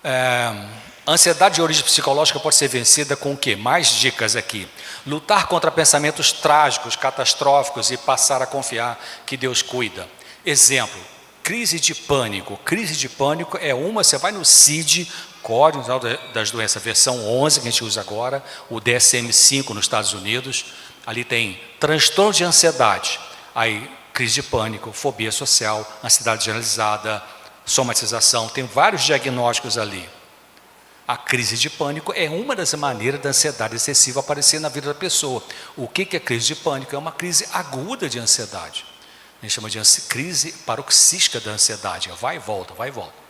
A ansiedade de origem psicológica pode ser vencida com o quê? Mais dicas aqui. Lutar contra pensamentos trágicos, catastróficos e passar a confiar que Deus cuida. Exemplo, crise de pânico. Crise de pânico é uma, você vai no CID, Código das Doenças, versão 11, que a gente usa agora, o DSM-5 nos Estados Unidos. Ali tem transtorno de ansiedade, aí crise de pânico, fobia social, ansiedade generalizada, somatização, tem vários diagnósticos ali. A crise de pânico é uma das maneiras da ansiedade excessiva aparecer na vida da pessoa. O que é crise de pânico? É uma crise aguda de ansiedade. A gente chama de crise paroxística da ansiedade, vai e volta, vai e volta.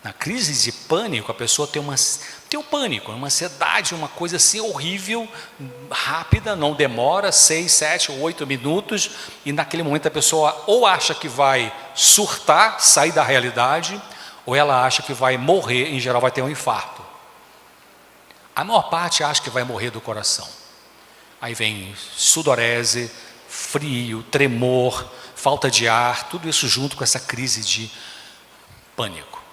Na crise de pânico, a pessoa tem um pânico, uma ansiedade, uma coisa assim horrível, rápida, não demora 6, 7 ou 8 minutos, e naquele momento a pessoa ou acha que vai surtar, sair da realidade, ou ela acha que vai morrer, em geral vai ter um infarto. A maior parte acha que vai morrer do coração. Aí vem sudorese, frio, tremor, falta de ar, tudo isso junto com essa crise de pânico.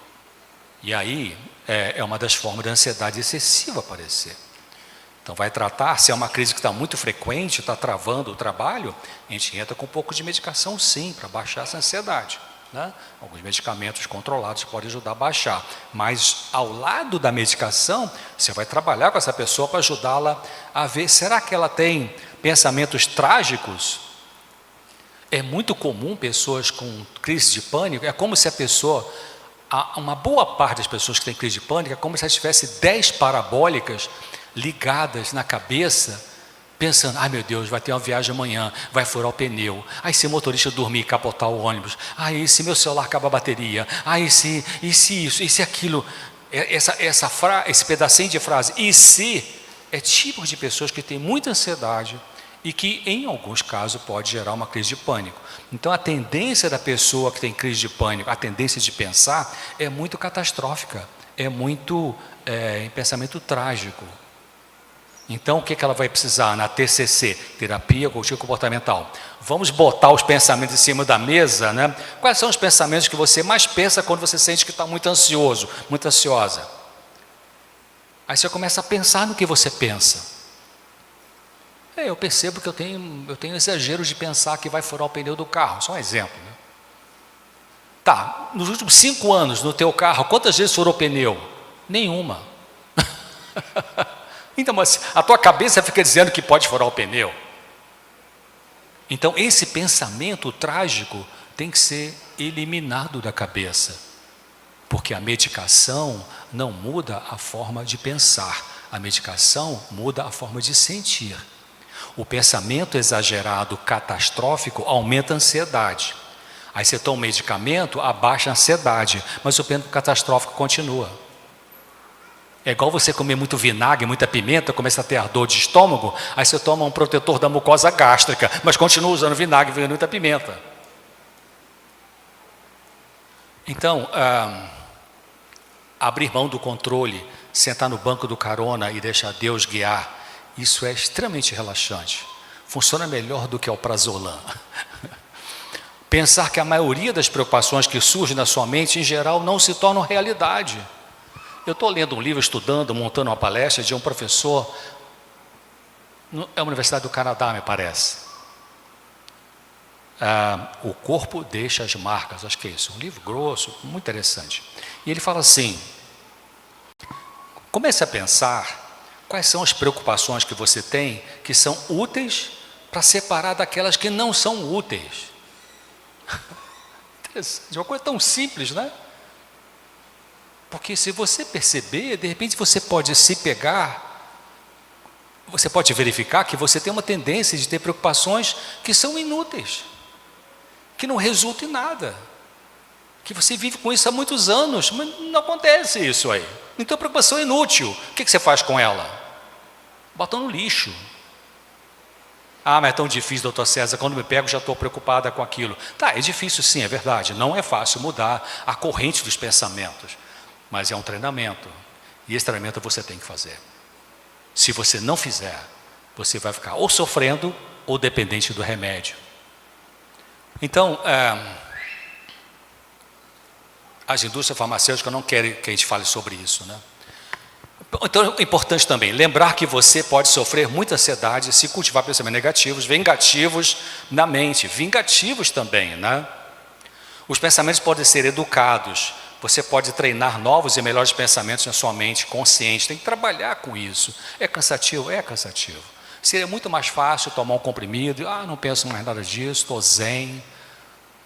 E aí é uma das formas da ansiedade excessiva aparecer. Então vai tratar, se é uma crise que está muito frequente, está travando o trabalho, a gente entra com um pouco de medicação sim, para baixar essa ansiedade, né? Alguns medicamentos controlados podem ajudar a baixar, mas ao lado da medicação, você vai trabalhar com essa pessoa para ajudá-la a ver, será que ela tem pensamentos trágicos? É muito comum pessoas com crise de pânico, é como se a pessoa... Uma boa parte das pessoas que têm crise de pânico é como se elas tivessem 10 parabólicas ligadas na cabeça, pensando, ai meu Deus, vai ter uma viagem amanhã, vai furar o pneu, aí se o motorista dormir e capotar o ônibus, aí se meu celular acaba a bateria, aí se isso, e se aquilo, esse pedacinho de frase, e se, é tipo de pessoas que têm muita ansiedade, e que em alguns casos pode gerar uma crise de pânico. Então a tendência da pessoa que tem crise de pânico, a tendência de pensar é muito catastrófica, é muito em pensamento trágico. Então o que ela vai precisar na TCC, terapia cognitivo comportamental? Vamos botar os pensamentos em cima da mesa, né? Quais são os pensamentos que você mais pensa quando você sente que está muito ansioso, muito ansiosa? Aí você começa a pensar no que você pensa. Eu percebo que eu tenho exagero de pensar que vai furar o pneu do carro, só um exemplo, né? Tá, nos últimos 5 anos no teu carro, quantas vezes furou o pneu? Nenhuma. Então, mas a tua cabeça fica dizendo que pode furar o pneu. Então, esse pensamento trágico tem que ser eliminado da cabeça, porque a medicação não muda a forma de pensar, a medicação muda a forma de sentir. O pensamento exagerado, catastrófico, aumenta a ansiedade. Aí você toma um medicamento, abaixa a ansiedade, mas o pensamento catastrófico continua. É igual você comer muito vinagre, muita pimenta, começa a ter ardor de estômago, aí você toma um protetor da mucosa gástrica, mas continua usando vinagre e muita pimenta. Então, abrir mão do controle, sentar no banco do carona e deixar Deus guiar, isso é extremamente relaxante. Funciona melhor do que o prazolam. Pensar que a maioria das preocupações que surgem na sua mente, em geral, não se tornam realidade. Eu estou lendo um livro, estudando, montando uma palestra de um professor, é a Universidade do Canadá, me parece. O corpo deixa as marcas, acho que é isso, um livro grosso, muito interessante. E ele fala assim, comece a pensar quais são as preocupações que você tem que são úteis para separar daquelas que não são úteis. Interessante, uma coisa tão simples, né? Porque se você perceber, de repente você pode se pegar, você pode verificar que você tem uma tendência de ter preocupações que são inúteis, que não resultam em nada, que você vive com isso há muitos anos, mas não acontece isso aí. Então a preocupação é inútil, o que você faz com ela? Bota no lixo. Mas é tão difícil, doutor César, quando me pego já estou preocupada com aquilo. Tá, é difícil sim, é verdade, não é fácil mudar a corrente dos pensamentos, mas é um treinamento, e esse treinamento você tem que fazer. Se você não fizer, você vai ficar ou sofrendo ou dependente do remédio. Então, as indústrias farmacêuticas não querem que a gente fale sobre isso, né? Então é importante também lembrar que você pode sofrer muita ansiedade se cultivar pensamentos negativos, vingativos na mente, vingativos também, né? Os pensamentos podem ser educados, você pode treinar novos e melhores pensamentos na sua mente consciente, tem que trabalhar com isso. É cansativo? É cansativo. Seria muito mais fácil tomar um comprimido, não penso mais nada disso, estou zen,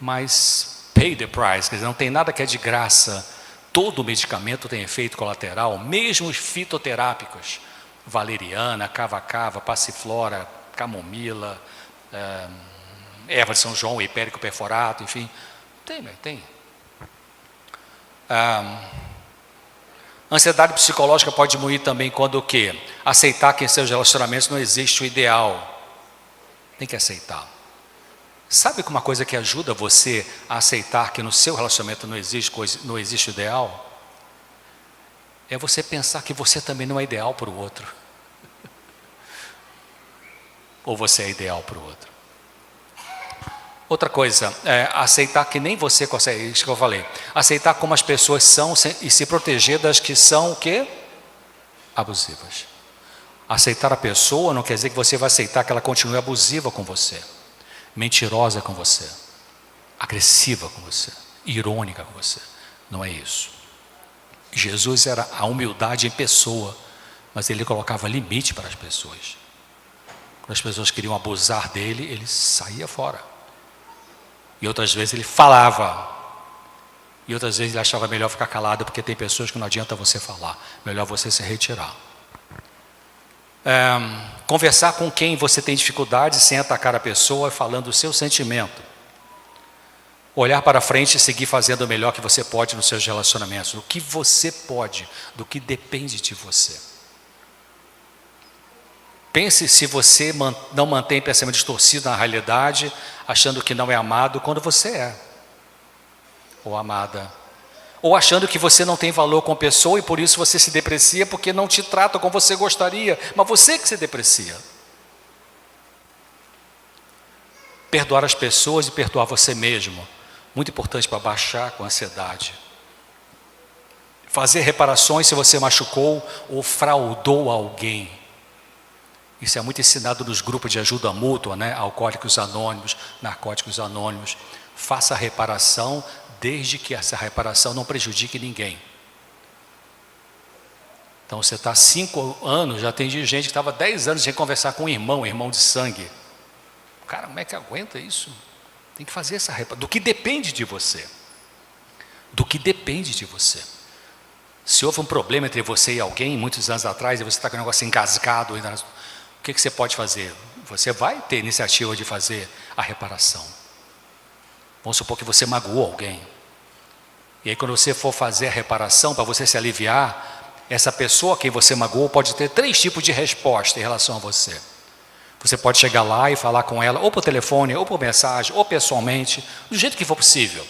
mas pay the price, quer dizer, não tem nada que é de graça. Todo medicamento tem efeito colateral, mesmo os fitoterápicos, valeriana, cava-cava, passiflora, camomila, erva de São João, hipérico perforato, enfim, tem. Ansiedade psicológica pode diminuir também quando o quê? Aceitar que em seus relacionamentos não existe o ideal. Tem que aceitar. Sabe que uma coisa que ajuda você a aceitar que no seu relacionamento não existe o ideal? É você pensar que você também não é ideal para o outro. Ou você é ideal para o outro. Outra coisa, aceitar que nem você consegue, isso que eu falei. Aceitar como as pessoas são e se proteger das que são o quê? Abusivas. Aceitar a pessoa não quer dizer que você vai aceitar que ela continue abusiva com você, mentirosa com você, agressiva com você, irônica com você. Não é isso. Jesus era a humildade em pessoa, mas ele colocava limite para as pessoas. Quando as pessoas queriam abusar dele, ele saía fora. E outras vezes ele falava. E outras vezes ele achava melhor ficar calado, porque tem pessoas que não adianta você falar. Melhor você se retirar. Conversar com quem você tem dificuldade sem atacar a pessoa, falando o seu sentimento. Olhar para frente e seguir fazendo o melhor que você pode nos seus relacionamentos. Do que você pode, do que depende de você. Pense se você não mantém pensamento distorcido na realidade, achando que não é amado quando você é, ou amada. Ou achando que você não tem valor com a pessoa e por isso você se deprecia porque não te trata como você gostaria, mas você que se deprecia. Perdoar as pessoas e perdoar você mesmo, muito importante para baixar com a ansiedade. Fazer reparações se você machucou ou fraudou alguém. Isso é muito ensinado nos grupos de ajuda mútua, né? Alcoólicos Anônimos, Narcóticos Anônimos. Faça a reparação desde que essa reparação não prejudique ninguém. Então você está 5 anos, já tem gente que estava 10 anos sem conversar com um irmão de sangue. Cara, como é que aguenta isso? Tem que fazer essa reparação. Do que depende de você. Do que depende de você. Se houve um problema entre você e alguém, muitos anos atrás, e você está com um negócio engasgado, o que você pode fazer? Você vai ter iniciativa de fazer a reparação. Vamos supor que você magoou alguém. E aí quando você for fazer a reparação, para você se aliviar, Essa pessoa a quem você magoou pode ter 3 tipos de resposta em relação a você. Você pode chegar lá e falar com ela, ou por telefone, ou por mensagem, ou pessoalmente, do jeito que for possível.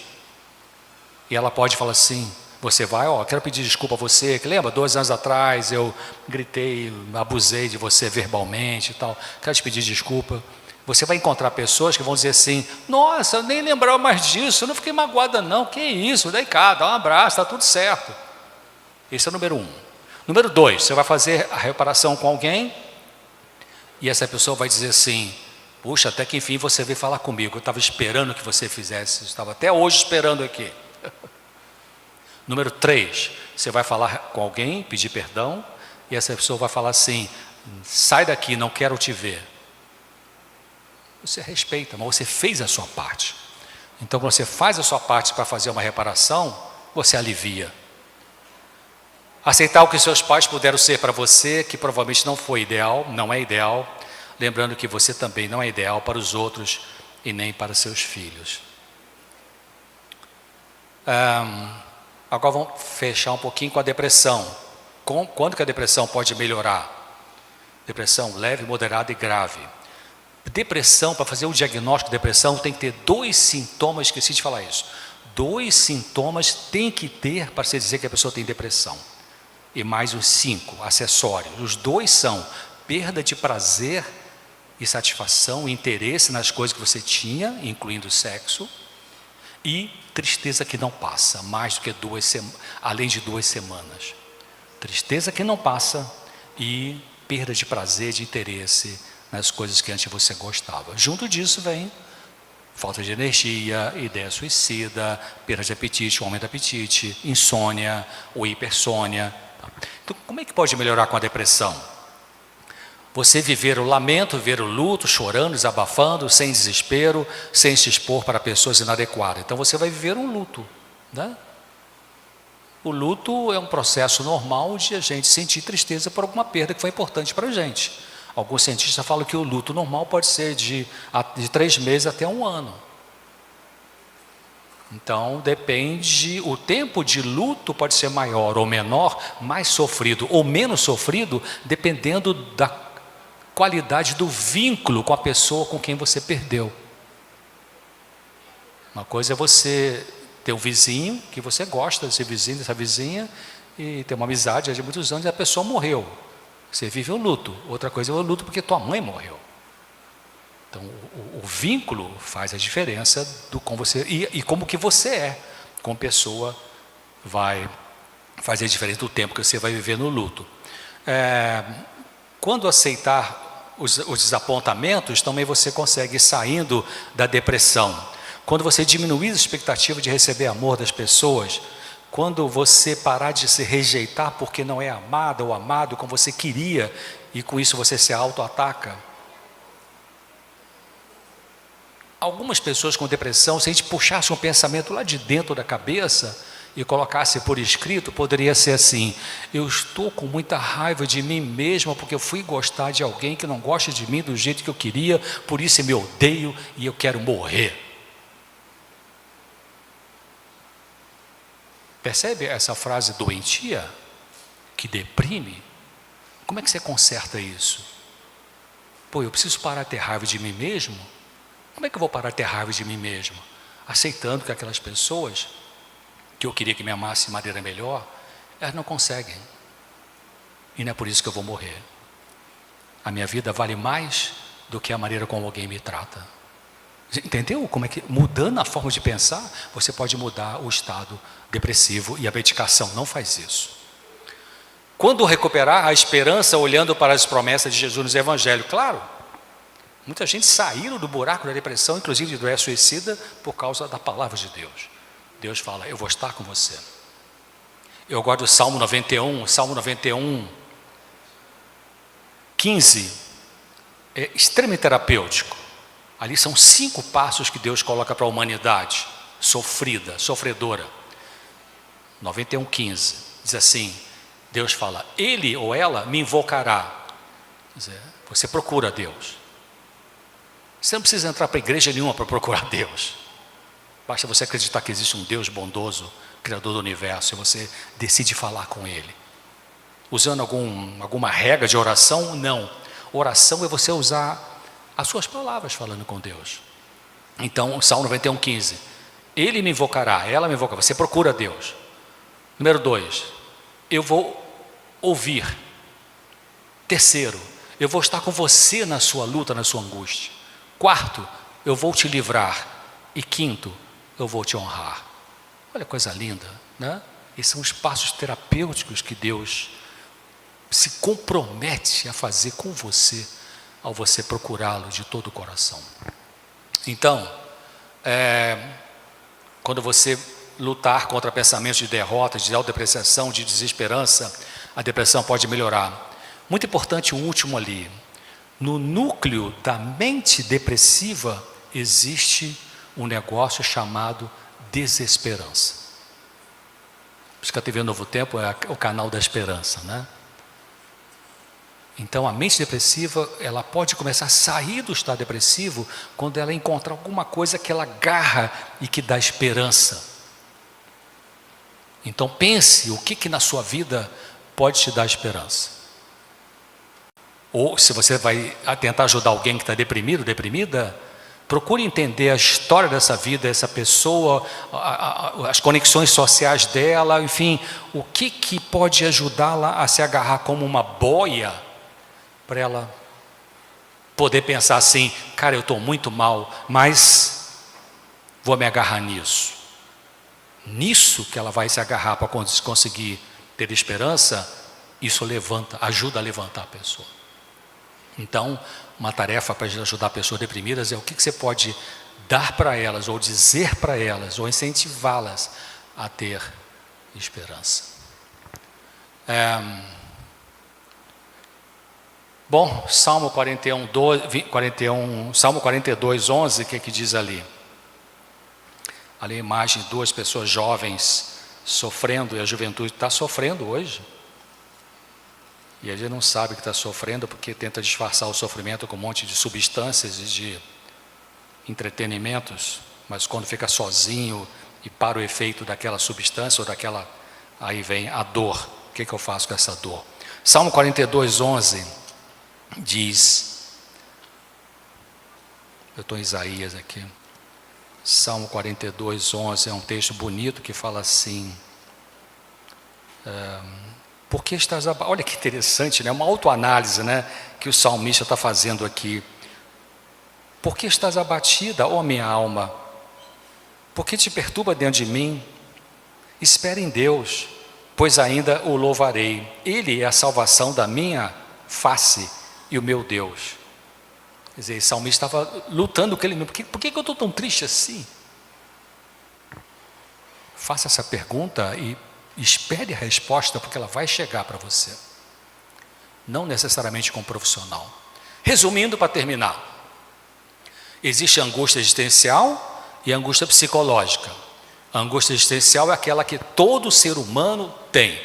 E ela pode falar assim, você vai, quero pedir desculpa a você, que lembra, 2 anos atrás eu gritei, abusei de você verbalmente e tal, quero te pedir desculpa. Você vai encontrar pessoas que vão dizer assim, nossa, eu nem lembrava mais disso, eu não fiquei magoada não, que isso, daí cá, dá um abraço, está tudo certo. Esse é o número 1. Número 2, você vai fazer a reparação com alguém, e essa pessoa vai dizer assim, puxa, até que enfim você veio falar comigo, eu estava esperando que você fizesse, eu estava até hoje esperando aqui. Número 3, você vai falar com alguém, pedir perdão, e essa pessoa vai falar assim, sai daqui, não quero te ver. Você respeita, mas você fez a sua parte. Então, quando você faz a sua parte para fazer uma reparação, você alivia. Aceitar o que seus pais puderam ser para você, que provavelmente não foi ideal, não é ideal, lembrando que você também não é ideal para os outros e nem para seus filhos. Agora vamos fechar um pouquinho com a depressão. Quando que a depressão pode melhorar? Depressão leve, moderada e grave. Depressão, para fazer o diagnóstico de depressão, tem que ter 2 sintomas, esqueci de falar isso. 2 sintomas tem que ter para se dizer que a pessoa tem depressão. E mais os 5 acessórios. Os 2 são perda de prazer e satisfação, interesse nas coisas que você tinha, incluindo o sexo, e tristeza que não passa, mais do que além de 2 semanas. Tristeza que não passa e perda de prazer, de interesse nas coisas que antes você gostava. Junto disso vem falta de energia, ideia suicida, perda de apetite, aumento do apetite, insônia ou hipersônia. Então, como é que pode melhorar com a depressão? Você viver o lamento, viver o luto, chorando, desabafando, sem desespero, sem se expor para pessoas inadequadas. Então você vai viver um luto, né? O luto é um processo normal de a gente sentir tristeza por alguma perda que foi importante para a gente. Alguns cientistas falam que o luto normal pode ser de 3 meses até 1 ano. Então, depende, o tempo de luto pode ser maior ou menor, mais sofrido ou menos sofrido, dependendo da qualidade do vínculo com a pessoa com quem você perdeu. Uma coisa é você ter um vizinho, que você gosta desse vizinho, dessa vizinha, e ter uma amizade de muitos anos e a pessoa morreu. Você vive um luto. Outra coisa é o luto porque tua mãe morreu. Então, o vínculo faz a diferença do como você e como que você é como pessoa, vai fazer a diferença do tempo que você vai viver no luto. Quando aceitar os desapontamentos, também você consegue ir saindo da depressão. Quando você diminuir a expectativa de receber amor das pessoas, quando você parar de se rejeitar porque não é amada ou amado como você queria, e com isso você se auto-ataca. Algumas pessoas com depressão, se a gente puxasse um pensamento lá de dentro da cabeça e colocasse por escrito, poderia ser assim: eu estou com muita raiva de mim mesmo porque eu fui gostar de alguém que não gosta de mim do jeito que eu queria, por isso eu me odeio e eu quero morrer. Percebe essa frase doentia, que deprime? Como é que você conserta isso? Pô, eu preciso parar de ter raiva de mim mesmo? Como é que eu vou parar de ter raiva de mim mesmo? Aceitando que aquelas pessoas que eu queria que me amassem de maneira melhor, elas não conseguem. E não é por isso que eu vou morrer. A minha vida vale mais do que a maneira como alguém me trata. Entendeu como é que, mudando a forma de pensar, você pode mudar o estado depressivo, e a medicação não faz isso. Quando recuperar a esperança olhando para as promessas de Jesus no Evangelho? Claro, muita gente saiu do buraco da depressão, inclusive de doença suicida, por causa da palavra de Deus. Deus fala: eu vou estar com você. Eu gosto do Salmo 91, 15, é extremamente terapêutico. Ali são 5 passos que Deus coloca para a humanidade sofrida, sofredora. 91:15 diz assim: Deus fala, ele ou ela me invocará. Quer dizer, você procura Deus. Você não precisa entrar para igreja nenhuma para procurar Deus. Basta você acreditar que existe um Deus bondoso, Criador do universo, e você decide falar com Ele. usando alguma regra de oração? Não. Oração é você usar as suas palavras falando com Deus. Então, Salmo 91:15. Ele me invocará, ela me invocará. Você procura Deus. Número 2, eu vou ouvir. Terceiro, eu vou estar com você na sua luta, na sua angústia. Quarto, eu vou te livrar. E quinto, eu vou te honrar. Olha que coisa linda, né? Esses são os passos terapêuticos que Deus se compromete a fazer com você, ao você procurá-lo de todo o coração. Então, quando você lutar contra pensamentos de derrota, de autodepreciação, de desesperança, a depressão pode melhorar. Muito importante o último ali. No núcleo da mente depressiva existe um negócio chamado desesperança. Por isso que a TV Novo Tempo é o canal da esperança, né? Então a mente depressiva, ela pode começar a sair do estado depressivo quando ela encontrar alguma coisa que ela agarra e que dá esperança. Então pense o que na sua vida pode te dar esperança. Ou se você vai tentar ajudar alguém que está deprimido, deprimida, procure entender a história dessa vida, essa pessoa, as conexões sociais dela, enfim, o que pode ajudá-la a se agarrar como uma boia, para ela poder pensar assim, cara, eu estou muito mal, mas vou me agarrar nisso. Nisso que ela vai se agarrar para conseguir ter esperança, isso ajuda a levantar a pessoa. Então, uma tarefa para ajudar pessoas deprimidas é o que você pode dar para elas, ou dizer para elas, ou incentivá-las a ter esperança. Bom, Salmo 42:11, o que diz ali? Ali a imagem de duas pessoas jovens sofrendo, e a juventude está sofrendo hoje. E a gente não sabe que está sofrendo porque tenta disfarçar o sofrimento com um monte de substâncias e de entretenimentos, mas quando fica sozinho e para o efeito daquela substância ou daquela, aí vem a dor. O que eu faço com essa dor? Salmo 42:11 diz, eu estou em Isaías aqui, Salmo 42:11 é um texto bonito que fala assim, por que estás abatido? Olha que interessante, né? Uma autoanálise, né, que o salmista está fazendo aqui. Por que estás abatida, ó minha alma? Por que te perturba dentro de mim? Espere em Deus, pois ainda o louvarei. Ele é a salvação da minha face e o meu Deus. Quer dizer, o salmista estava lutando com ele mesmo. Por que eu estou tão triste assim? Faça essa pergunta e espere a resposta, porque ela vai chegar para você. Não necessariamente com um profissional. Resumindo, para terminar, existe a angústia existencial e a angústia psicológica. A angústia existencial é aquela que todo ser humano tem.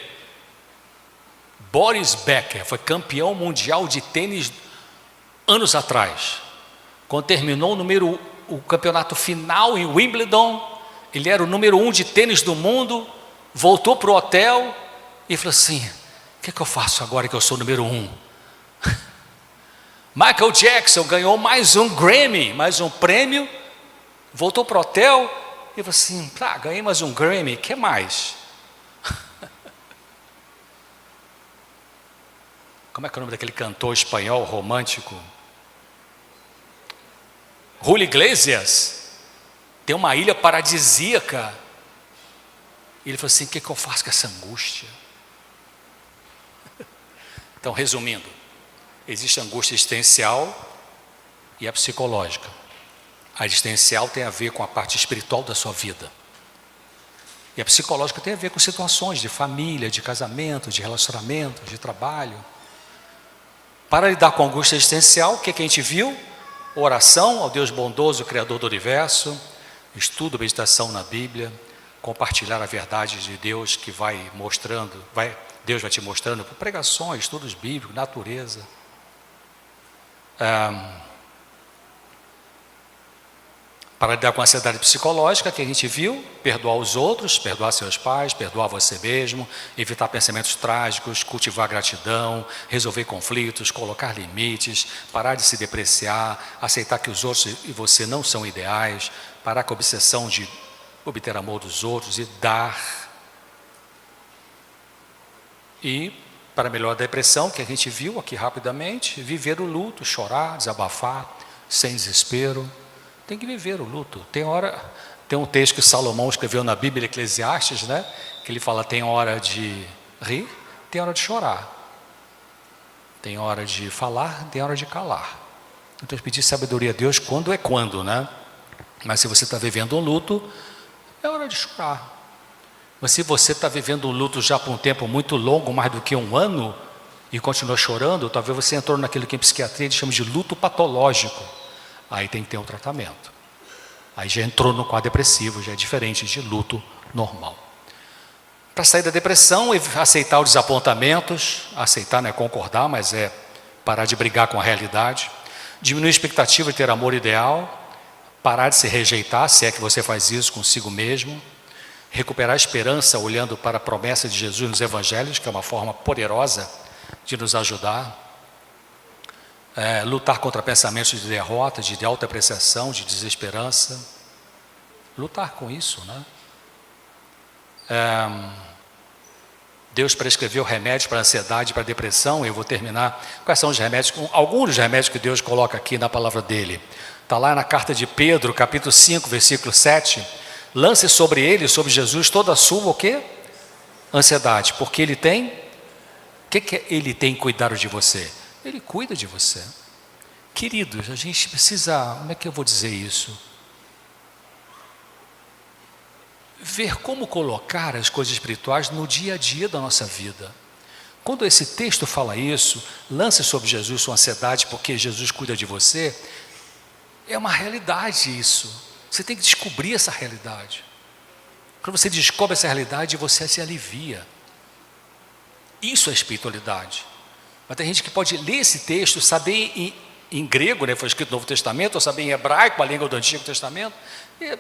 Boris Becker foi campeão mundial de tênis anos atrás. Quando terminou o campeonato final em Wimbledon, ele era o número 1 de tênis do mundo. Voltou para o hotel e falou assim, o que eu faço agora que eu sou o número 1? Michael Jackson ganhou mais um Grammy, mais um prêmio, voltou para o hotel e falou assim, ganhei mais um Grammy, o que mais? Como é que é o nome daquele cantor espanhol romântico? Julio Iglesias, tem uma ilha paradisíaca. Ele falou assim, o que eu faço com essa angústia? Então, resumindo, existe a angústia existencial e a psicológica. A existencial tem a ver com a parte espiritual da sua vida. E a psicológica tem a ver com situações de família, de casamento, de relacionamento, de trabalho. Para lidar com a angústia existencial, o que a gente viu? Oração ao Deus bondoso, Criador do universo, estudo, meditação na Bíblia, compartilhar a verdade de Deus que Deus vai te mostrando por pregações, estudos bíblicos, natureza. Para lidar com a ansiedade psicológica, que a gente viu, perdoar os outros, perdoar seus pais, perdoar você mesmo, evitar pensamentos trágicos, cultivar gratidão, resolver conflitos, colocar limites, parar de se depreciar, aceitar que os outros e você não são ideais, parar com a obsessão de obter amor dos outros e dar. E, para melhorar a depressão, que a gente viu aqui rapidamente, viver o luto, chorar, desabafar, sem desespero. Tem que viver o luto. Tem um texto que Salomão escreveu na Bíblia, Eclesiastes, né? Que ele fala, tem hora de rir, tem hora de chorar. Tem hora de falar, tem hora de calar. Então, pedir sabedoria a Deus quando, né? Mas se você está vivendo um luto, é hora de chorar. Mas se você está vivendo um luto já por um tempo muito longo, mais do que um ano, e continua chorando, talvez você entrou naquilo que em psiquiatria eles chamam de luto patológico. Aí tem que ter um tratamento. Aí já entrou no quadro depressivo, já é diferente de luto normal. Para sair da depressão, aceitar os desapontamentos, aceitar não é concordar, mas é parar de brigar com a realidade, diminuir a expectativa de ter amor ideal, parar de se rejeitar, se é que você faz isso consigo mesmo, recuperar a esperança olhando para a promessa de Jesus nos evangelhos, que é uma forma poderosa de nos ajudar, lutar contra pensamentos de derrota, de autoapreciação, de desesperança, lutar com isso, né? Deus prescreveu remédios para a ansiedade e para a depressão. Eu vou terminar. Quais são os remédios? Alguns dos remédios que Deus coloca aqui na palavra dele. Está lá na carta de Pedro, capítulo 5, versículo 7. Lance sobre ele, sobre Jesus, toda a sua, o quê? Ansiedade. Porque ele tem... O que ele tem cuidado de você? Ele cuida de você. Queridos, a gente precisa... Como é que eu vou dizer isso? Ver como colocar as coisas espirituais no dia a dia da nossa vida. Quando esse texto fala isso, lance sobre Jesus sua ansiedade, porque Jesus cuida de você, é uma realidade isso. Você tem que descobrir essa realidade. Quando você descobre essa realidade, você se alivia. Isso é espiritualidade. Mas tem gente que pode ler esse texto, saber em grego, né, foi escrito no Novo Testamento, ou saber em hebraico, a língua do Antigo Testamento, e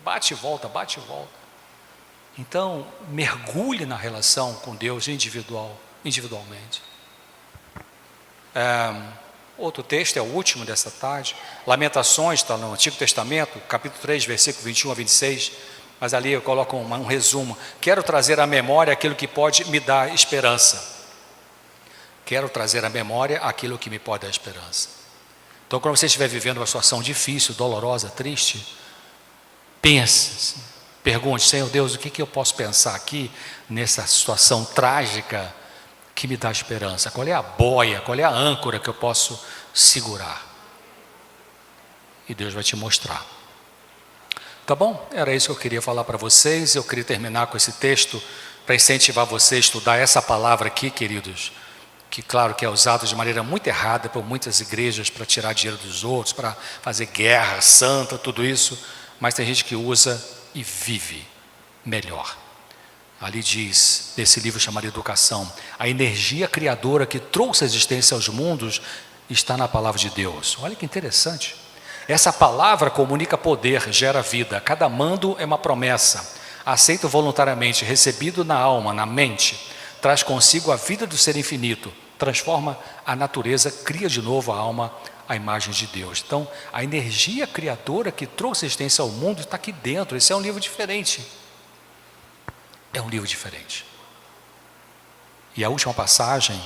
bate e volta. Então, mergulhe na relação com Deus individualmente. Outro texto, é o último dessa tarde, Lamentações, está no Antigo Testamento, capítulo 3, versículo 21 a 26, mas ali eu coloco um resumo. Quero trazer à memória aquilo que pode me dar esperança. Quero trazer à memória aquilo que me pode dar esperança. Então, quando você estiver vivendo uma situação difícil, dolorosa, triste, pense, pergunte, Senhor Deus, o que eu posso pensar aqui nessa situação trágica que me dá esperança? Qual é a boia, qual é a âncora que eu posso segurar? E Deus vai te mostrar. Tá bom? Era isso que eu queria falar para vocês. Eu queria terminar com esse texto para incentivar você a estudar essa palavra aqui, queridos, que claro que é usado de maneira muito errada por muitas igrejas para tirar dinheiro dos outros, para fazer guerra santa, tudo isso, mas tem gente que usa e vive melhor. Ali diz, nesse livro chamado Educação, a energia criadora que trouxe a existência aos mundos está na palavra de Deus. Olha que interessante. Essa palavra comunica poder, gera vida. Cada mando é uma promessa, aceito voluntariamente, recebido na alma, na mente, traz consigo a vida do ser infinito, transforma a natureza, cria de novo a alma, a imagem de Deus. Então, a energia criadora que trouxe a existência ao mundo está aqui dentro. Esse é um livro diferente. É um livro diferente. E a última passagem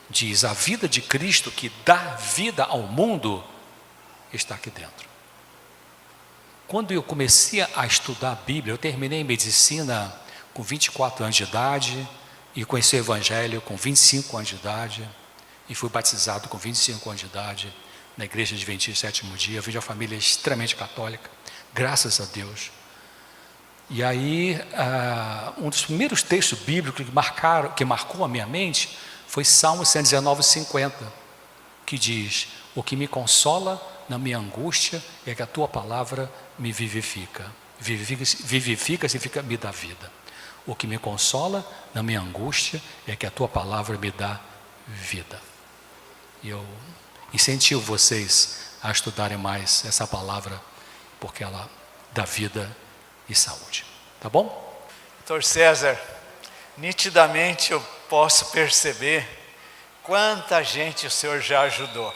diz, a vida de Cristo que dá vida ao mundo está aqui dentro. Quando eu comecei a estudar a Bíblia, eu terminei medicina com 24 anos de idade e conheci o Evangelho com 25 anos de idade e fui batizado com 25 anos de idade na Igreja Adventista Sétimo Dia. Vim de uma família extremamente católica, graças a Deus. E aí, um dos primeiros textos bíblicos que marcou a minha mente foi Salmo 119, 50, que diz, o que me consola na minha angústia é que a tua palavra me vivifica. Vivifica significa me dá vida. O que me consola na minha angústia é que a tua palavra me dá vida. E eu incentivo vocês a estudarem mais essa palavra, porque ela dá vida e saúde. Tá bom? Doutor César, nitidamente eu posso perceber quanta gente o senhor já ajudou.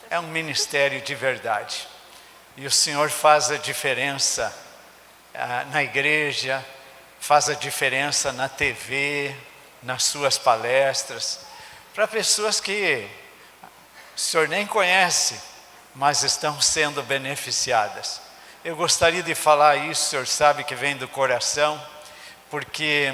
É um ministério de verdade. E o senhor faz a diferença na igreja, faz a diferença na TV, nas suas palestras, para pessoas que o senhor nem conhece, mas estão sendo beneficiadas. Eu gostaria de falar isso, o senhor sabe que vem do coração, porque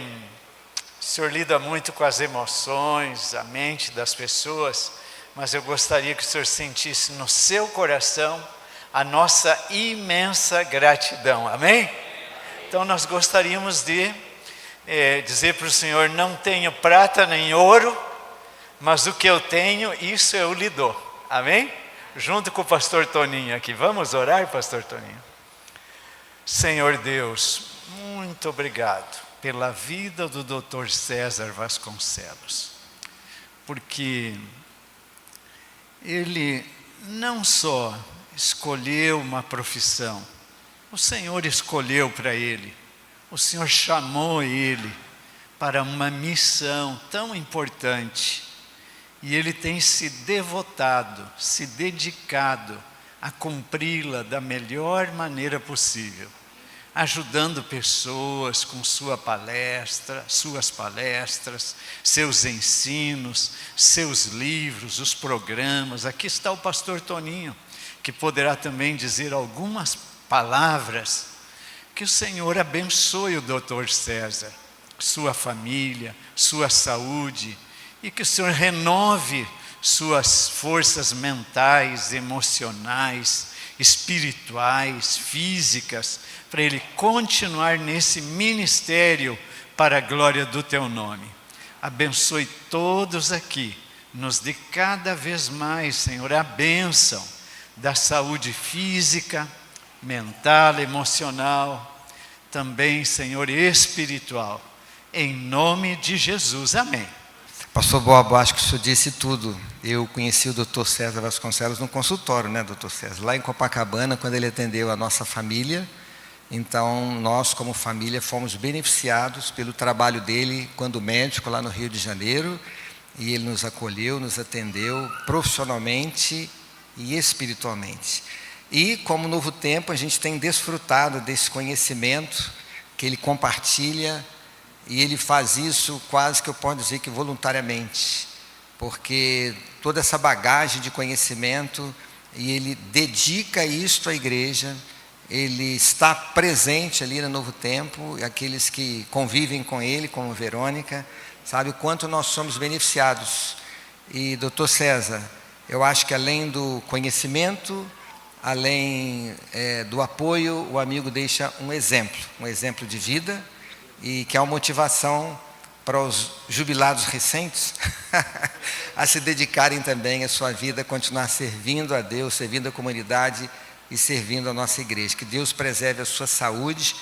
o senhor lida muito com as emoções, a mente das pessoas, mas eu gostaria que o senhor sentisse no seu coração a nossa imensa gratidão, amém? Então nós gostaríamos de dizer para o senhor, não tenho prata nem ouro, mas o que eu tenho, isso eu lhe dou, amém? Junto com o pastor Toninho aqui, vamos orar, pastor Toninho? Senhor Deus, muito obrigado pela vida do Dr. César Vasconcelos, porque ele não só escolheu uma profissão, o Senhor escolheu para ele, o Senhor chamou ele para uma missão tão importante, e ele tem se devotado, se dedicado a cumpri-la da melhor maneira possível, ajudando pessoas com suas palestras, seus ensinos, seus livros, os programas. Aqui está o pastor Toninho, que poderá também dizer algumas palavras. Que o Senhor abençoe o Dr. César, sua família, sua saúde, e que o Senhor renove suas forças mentais, emocionais, espirituais, físicas, para ele continuar nesse ministério para a glória do teu nome. Abençoe todos aqui, nos dê cada vez mais, Senhor, a bênção da saúde física, mental, emocional, também, Senhor, espiritual, em nome de Jesus, amém. Pastor Bob, acho que o senhor disse tudo. Eu conheci o Dr. César Vasconcelos no consultório, né, Dr. César? Lá em Copacabana, quando ele atendeu a nossa família. Então, nós, como família, fomos beneficiados pelo trabalho dele quando médico lá no Rio de Janeiro. E ele nos acolheu, nos atendeu profissionalmente e espiritualmente. E, como Novo Tempo, a gente tem desfrutado desse conhecimento que ele compartilha. E ele faz isso quase que eu posso dizer que voluntariamente, porque toda essa bagagem de conhecimento, e ele dedica isto à igreja, ele está presente ali no Novo Tempo, e aqueles que convivem com ele, como Verônica, sabe o quanto nós somos beneficiados. E, doutor César, eu acho que além do conhecimento, além do apoio, o amigo deixa um exemplo de vida, e que é uma motivação para os jubilados recentes a se dedicarem também a sua vida, a continuar servindo a Deus, servindo a comunidade e servindo a nossa igreja. Que Deus preserve a sua saúde.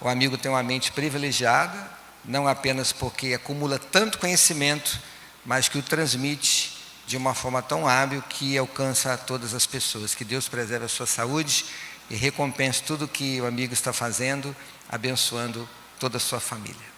O amigo tem uma mente privilegiada, não apenas porque acumula tanto conhecimento, mas que o transmite de uma forma tão hábil que alcança a todas as pessoas. Que Deus preserve a sua saúde e recompense tudo que o amigo está fazendo, abençoando toda a sua família.